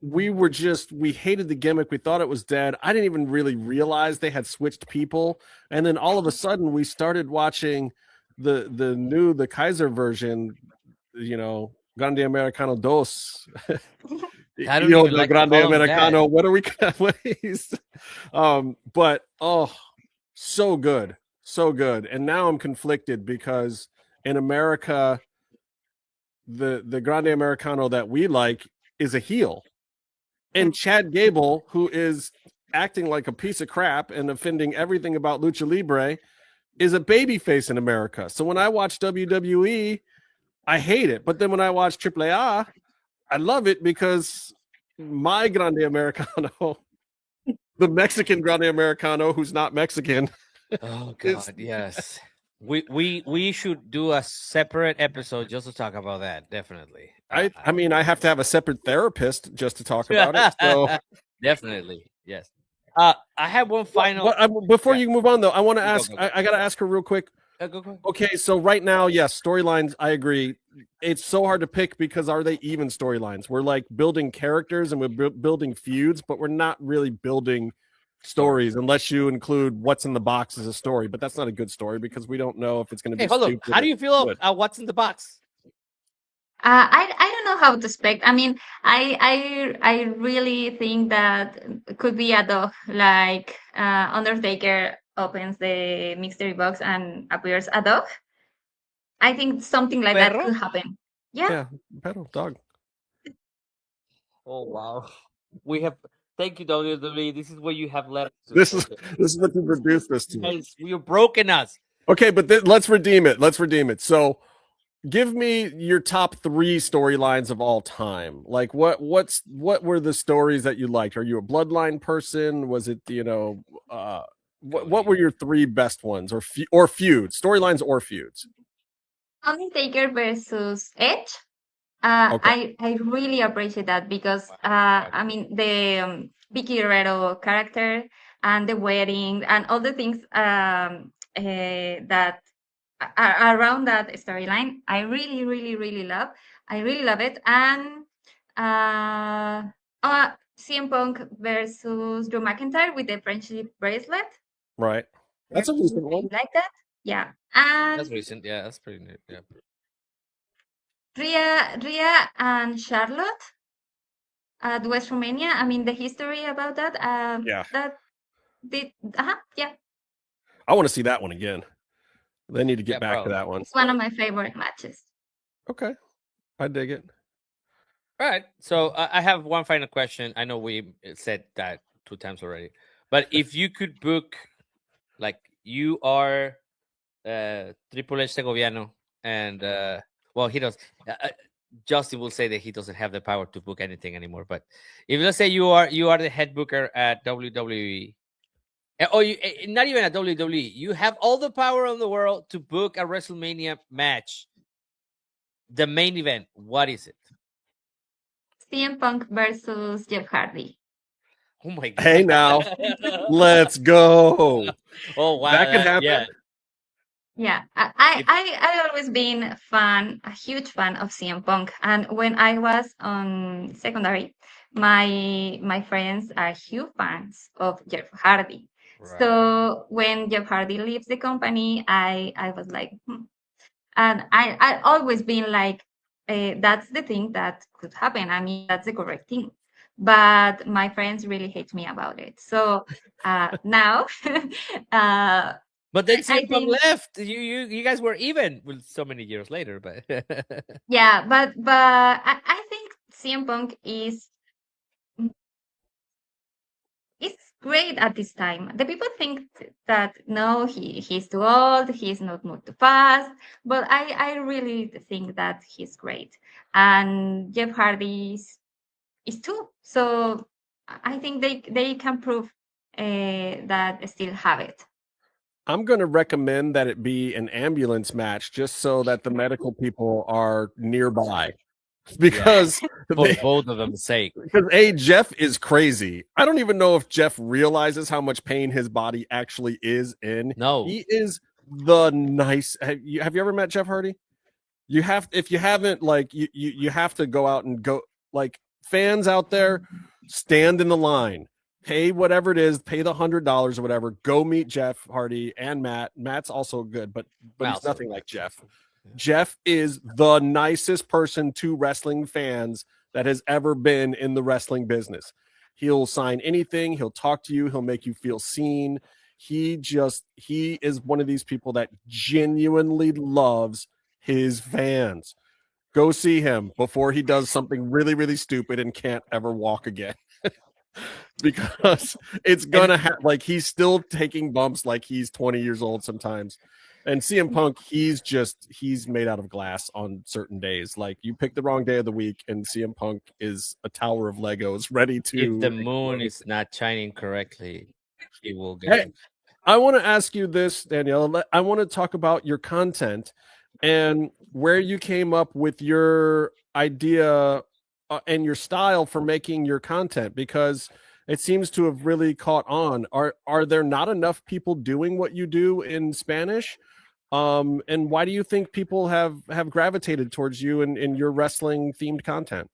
We hated the gimmick. We thought it was dead. I didn't even really realize they had switched people. And then all of a sudden we started watching the Kaiser version, Grande Americano Dos. I don't even like Grande Americano. What are we? But so good, so good. And now I'm conflicted because in America, the Grande Americano that we like is a heel, and Chad Gable, who is acting like a piece of crap and offending everything about Lucha Libre, is a babyface in America. So when I watch WWE, I hate it. But then when I watch AAA, I love it because my Grande Americano, the Mexican Grande Americano who's not Mexican. Oh God, yes. We should do a separate episode just to talk about that. Definitely. I mean, I have to have a separate therapist just to talk about it. So definitely, yes. I have one final. Before you move on, though, I want to ask. I got to ask her real quick. Go. Okay, so right now, yes, storylines. I agree. It's so hard to pick because are they even storylines? We're like building characters and we're building feuds, but we're not really building stories unless you include what's in the box as a story. But that's not a good story because we don't know if it's going to be. Hold on. How do you feel about what's in the box? I don't know how to expect. I mean, I really think that it could be a dog, like Undertaker opens the mystery box and appears a dog. I think something like that could happen. Yeah, perro, dog. Oh wow, we have. Thank you, WWE. This is what you have left. This is what you produced this to. You're broken us. Okay, but let's redeem it. So, give me your top 3 storylines of all time. Like, what were the stories that you liked? Are you a Bloodline person? Was it what were your 3 best ones or feuds? Storylines or feuds? Undertaker versus Edge. Okay. I really appreciate that because I mean the Vicky Guerrero character and the wedding and all the things that are around that storyline. I really, really, really love. I really love it. And CM Punk versus Drew McIntyre with the friendship bracelet. Right. That's a recent one. Like that. Yeah. And that's recent. Yeah, that's pretty neat. Yeah. Rhea and Charlotte at West Romania. I mean, the history about that. Yeah. I want to see that one again. They need to get back to that one. It's one of my favorite matches. Okay. I dig it. All right. So I have one final question. I know we said that 2 times already, but if you could book, like you are Triple H Segoviano and he does. Justin will say that he doesn't have the power to book anything anymore. But if let's say you are the head booker at WWE, or you not even at WWE, you have all the power in the world to book a WrestleMania match. The main event, what is it? CM Punk versus Jeff Hardy. Oh my god! Hey now, let's go. Oh wow, That could happen. Yeah. Yeah, I always been a huge fan of CM Punk, and when I was on secondary, my friends are huge fans of Jeff Hardy. Right. So when Jeff Hardy leaves the company, I was like, and I always been like, that's the thing that could happen. I mean, that's the correct thing. But my friends really hate me about it. So now, But then I CM Punk think- left. You guys were even well, so many years later, but yeah, but I think CM Punk is great at this time. The people think that no, he's too old, he's not moved too fast, but I really think that he's great. And Jeff Hardy is too. So I think they can prove that they still have it. I'm going to recommend that it be an ambulance match just so that the medical people are nearby. Because for both of them's sake. Because Jeff is crazy. I don't even know if Jeff realizes how much pain his body actually is in. No. He is the nice. Have you ever met Jeff Hardy? You have, if you haven't, like you have to go out and go, like, fans out there, stand in the line. Pay whatever it is, pay the $100 or whatever. Go meet Jeff Hardy and Matt. Matt's also good, but he's nothing like Jeff. Jeff is the nicest person to wrestling fans that has ever been in the wrestling business. He'll sign anything. He'll talk to you. He'll make you feel seen. He is one of these people that genuinely loves his fans. Go see him before he does something really, really stupid and can't ever walk again. Because it's gonna like he's still taking bumps like he's 20 years old sometimes. And CM Punk, he's made out of glass on certain days. Like, you pick the wrong day of the week and CM Punk is a tower of Legos ready to. If the moon is not shining correctly, he will get. Hey, I want to ask you this, Danielle. I want to talk about your content and where you came up with your idea and your style for making your content, because it seems to have really caught on. Are there not enough people doing what you do in Spanish? And why do you think people have gravitated towards you in your wrestling themed content?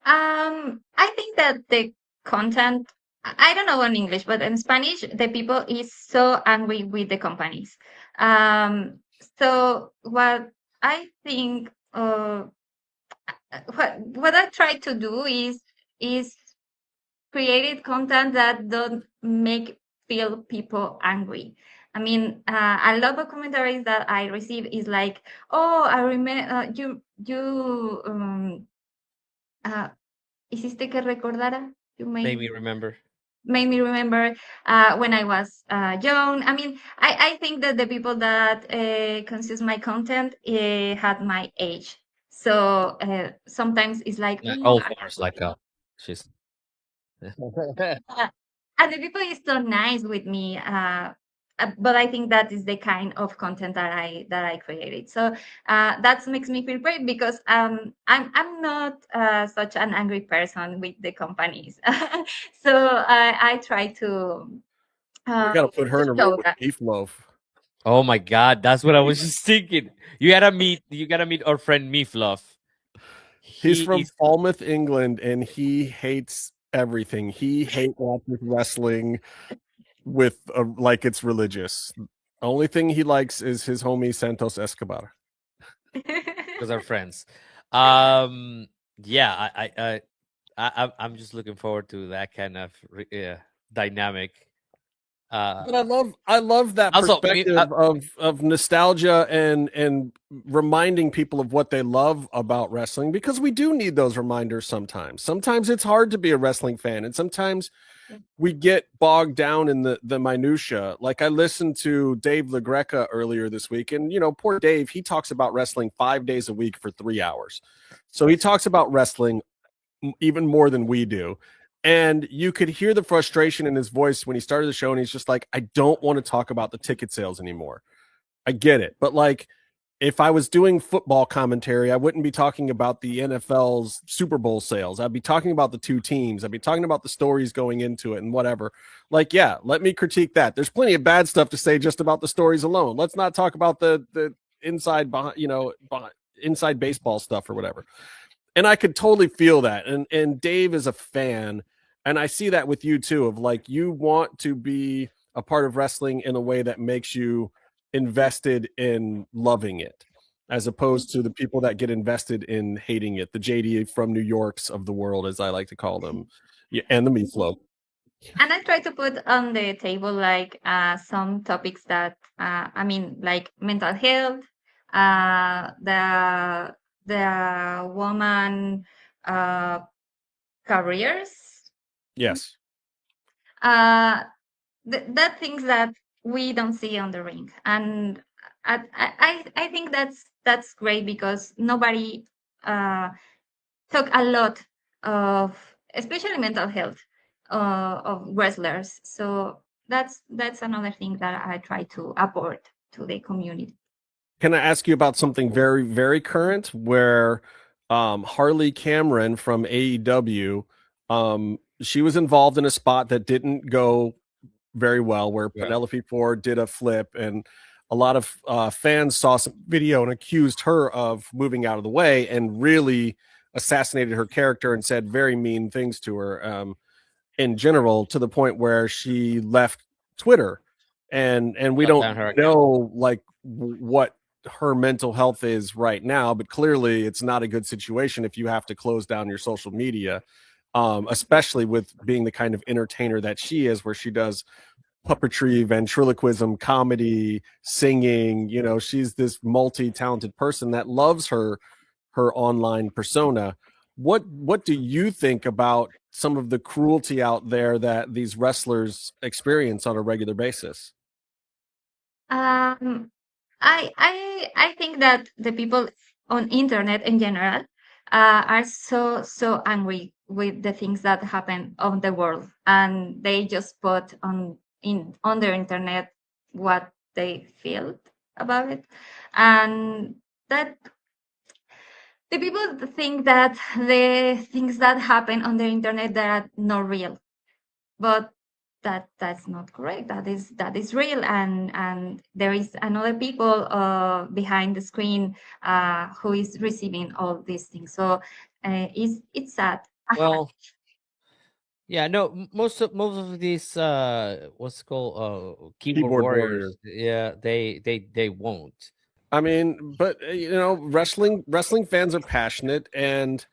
I think that the content, I don't know in English, but in Spanish, the people is so angry with the companies. So what I think, what I try to do is created content that don't make feel people angry. I mean, a lot of commentaries that I receive is like, "Oh, I remember hiciste que recordara." You made me remember. Made me remember when I was young. I mean, I think that the people that consume my content had my age. So sometimes it's like, all stars like she's. And the people is so nice with me. But I think that is the kind of content that I created. So that makes me feel great because I'm not such an angry person with the companies. So I try to. You gotta put her in a room with Beef Loaf. Oh my God, that's what I was just thinking. You gotta meet our friend Meatloaf. He's from Falmouth, England, and he hates everything. He hates wrestling with like it's religious. The only thing he likes is his homie Santos Escobar. Because our friends. Yeah, I'm just looking forward to that kind of dynamic. But I love that Also, perspective of nostalgia and reminding people of what they love about wrestling, because we do need those reminders sometimes. Sometimes it's hard to be a wrestling fan, and sometimes we get bogged down in the minutia. Like I listened to Dave LaGreca earlier this week, and poor Dave, he talks about wrestling 5 days a week for 3 hours. So he talks about wrestling even more than we do. And you could hear the frustration in his voice when he started the show, and he's just like, I don't want to talk about the ticket sales anymore. I get it. But like, if I was doing football commentary, I wouldn't be talking about the NFL's Super Bowl sales. I'd be talking about the two teams. I'd be talking about the stories going into it and whatever. Like, yeah, let me critique that. There's plenty of bad stuff to say just about the stories alone. Let's not talk about the inside, inside baseball stuff or whatever. And I could totally feel that. And Dave is a fan. And I see that with you too, of like, you want to be a part of wrestling in a way that makes you invested in loving it, as opposed to the people that get invested in hating it, the JD from New Yorks of the world, as I like to call them, and the Meatloaf. And I try to put on the table like some topics that like mental health, the woman careers. Yes. That things that we don't see on the ring, and I think that's great, because nobody talk a lot of, especially mental health of wrestlers. So that's another thing that I try to apport to the community. Can I ask you about something very, very current, where Harley Cameron from AEW, she was involved in a spot that didn't go very well, where Penelope Ford did a flip, and a lot of fans saw some video and accused her of moving out of the way and really assassinated her character and said very mean things to her in general, to the point where she left Twitter, and we don't know like what her mental health is right now, but clearly it's not a good situation if you have to close down your social media, especially with being the kind of entertainer that she is, where she does puppetry, ventriloquism, comedy, singing. She's this multi-talented person that loves her online persona. What do you think about some of the cruelty out there that these wrestlers experience on a regular basis? I think that the people on internet in general are so angry with the things that happen on the world, and they just put on their internet what they feel about it, and that the people think that the things that happen on the internet that are not real, but that's not correct. That is real, and there is another people behind the screen who is receiving all these things. So it's sad. Well, yeah, no, most of these what's it called keyboard warriors, yeah, they won't. I mean, but wrestling fans are passionate, and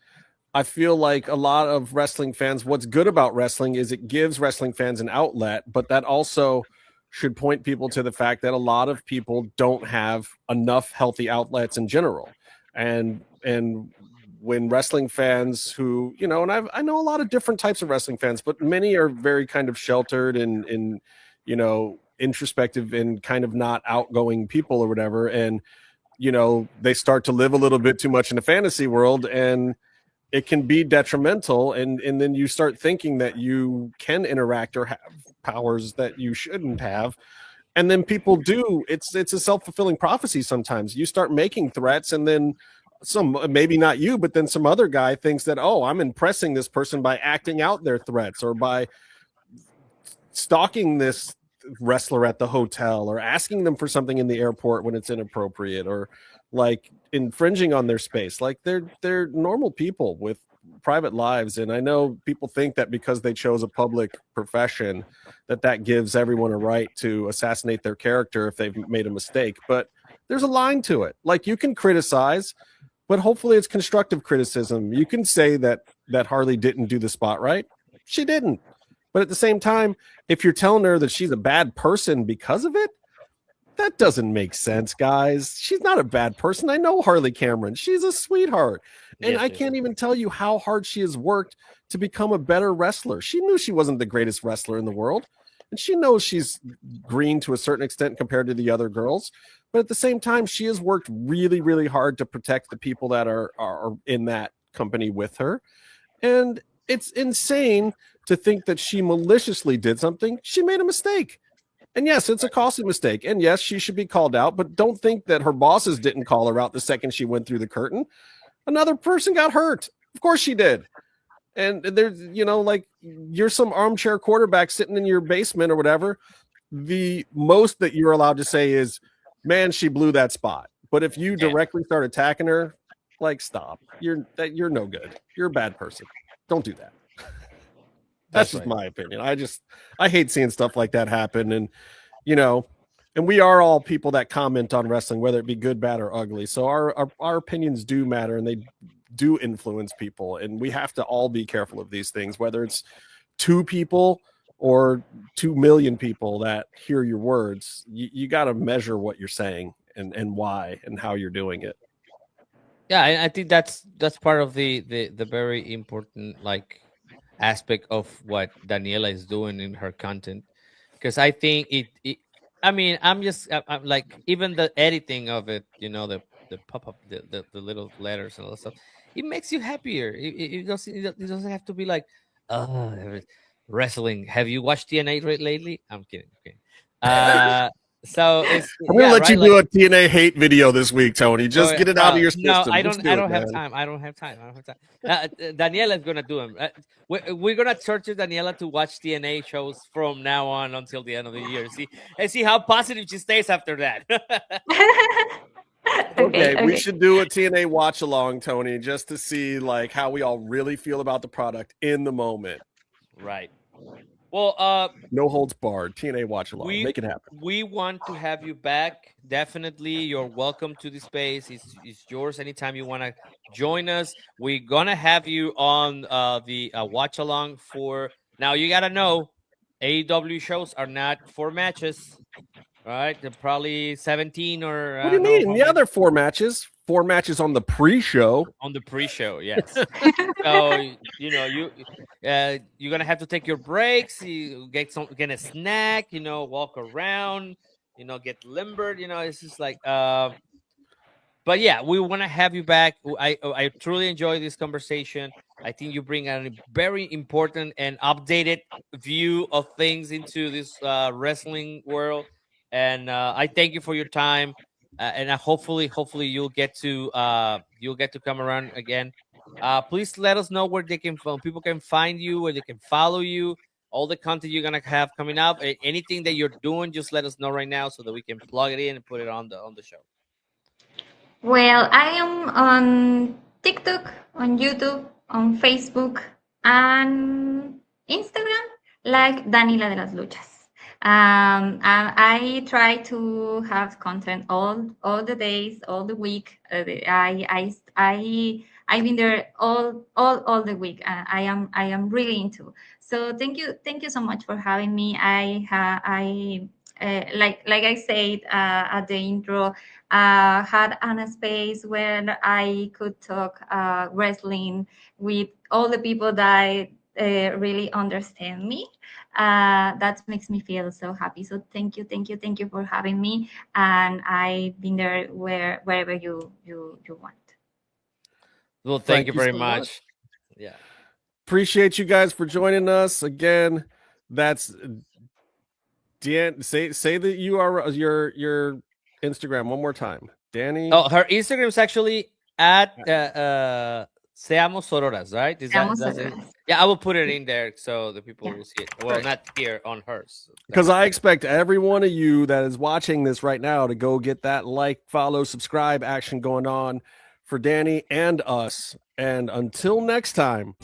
I feel like a lot of wrestling fans, what's good about wrestling is it gives wrestling fans an outlet, but that also should point people to the fact that a lot of people don't have enough healthy outlets in general. And when wrestling fans who, and I know a lot of different types of wrestling fans, but many are very kind of sheltered and introspective and kind of not outgoing people or whatever. And, they start to live a little bit too much in the fantasy world, and it can be detrimental. And then you start thinking that you can interact or have powers that you shouldn't have. And then people do. It's a self-fulfilling prophecy. Sometimes you start making threats, and then maybe not you, but then some other guy thinks that, oh, I'm impressing this person by acting out their threats, or by stalking this wrestler at the hotel, or asking them for something in the airport when it's inappropriate, or like infringing on their space. Like they're normal people with private lives. And I know people think that because they chose a public profession that gives everyone a right to assassinate their character if they've made a mistake, but there's a line to it. Like, you can criticize, but hopefully it's constructive criticism. You can say that Harley didn't do the spot right. She didn't. But at the same time, if you're telling her that she's a bad person because of it, that doesn't make sense, guys. She's not a bad person. I know Harley Cameron. She's a sweetheart. And Yes, I yes. can't even tell you how hard she has worked to become a better wrestler. She knew she wasn't the greatest wrestler in the world. And she knows she's green to a certain extent compared to the other girls. But at the same time, she has worked really, really hard to protect the people that are in that company with her. And it's insane to think that she maliciously did something. She made a mistake. And yes, it's a costly mistake. And yes, she should be called out. But don't think that her bosses didn't call her out the second she went through the curtain. Another person got hurt. Of course she did. And there's, like you're some armchair quarterback sitting in your basement or whatever. The most that you're allowed to say is, man, she blew that spot. But if you directly start attacking her, like, stop. You're no good. You're a bad person. Don't do that. That's just my opinion. I hate seeing stuff like that happen. And, and we are all people that comment on wrestling, whether it be good, bad, or ugly. So our opinions do matter, and they do influence people. And we have to all be careful of these things, whether it's 2 people or 2 million people that hear your words. You got to measure what you're saying and why and how you're doing it. Yeah, I think that's part of the very important aspect of what Daniela is doing in her content, because I think I'm like, even the editing of it, the pop-up, the little letters and all that stuff, it makes you happier. It doesn't have to be like, wrestling. Have you watched TNA lately? I'm kidding. Okay. So it's, I'm gonna let you do a TNA hate video this week, Tony. Just get it out of your system. No, I don't have time. I don't have time. Daniela is gonna do them. We're gonna torture Daniela to watch TNA shows from now on until the end of the year. See how positive she stays after that. Okay, we should do a TNA watch along, Tony, just to see how we all really feel about the product in the moment. Right. Well, no holds barred. TNA watch along. Make it happen. We want to have you back. Definitely, you're welcome to the space. It's yours anytime you want to join us. We're gonna have you on the watch along for. Now you gotta know, AEW shows are not 4 matches. All right, they're probably 17 or. What do you mean? Yeah, they're 4 matches. 4 matches on the pre-show. On the pre-show, yes. So you're gonna have to take your breaks. You get a snack. Walk around. Get limbered. It's just like. But yeah, we want to have you back. I truly enjoy this conversation. I think you bring a very important and updated view of things into this wrestling world. And I thank you for your time, and hopefully you'll get to come around again. Please let us know where people can find you, where they can follow you, all the content you're gonna have coming up, anything that you're doing. Just let us know right now so that we can plug it in and put it on the show. Well, I am on TikTok, on YouTube, on Facebook, and Instagram, like Dani de las Luchas. I try to have content all the days, all the week. I've been there all the week. I am really into. So thank you so much for having me. Like I said at the intro, had a space where I could talk wrestling with all the people that really understand me. That makes me feel so happy. So thank you for having me, and I've been there wherever you want. Well, thank you very much. Yeah, appreciate you guys for joining us again. That's Dan. Say that you are your Instagram one more time, Dani. Oh, her Instagram is actually at Seamossororas, right? Yeah, I will put it in there so the people will see it. Well, not here on hers. Because I expect every one of you that is watching this right now to go get that follow, subscribe action going on for Dani and us. And until next time.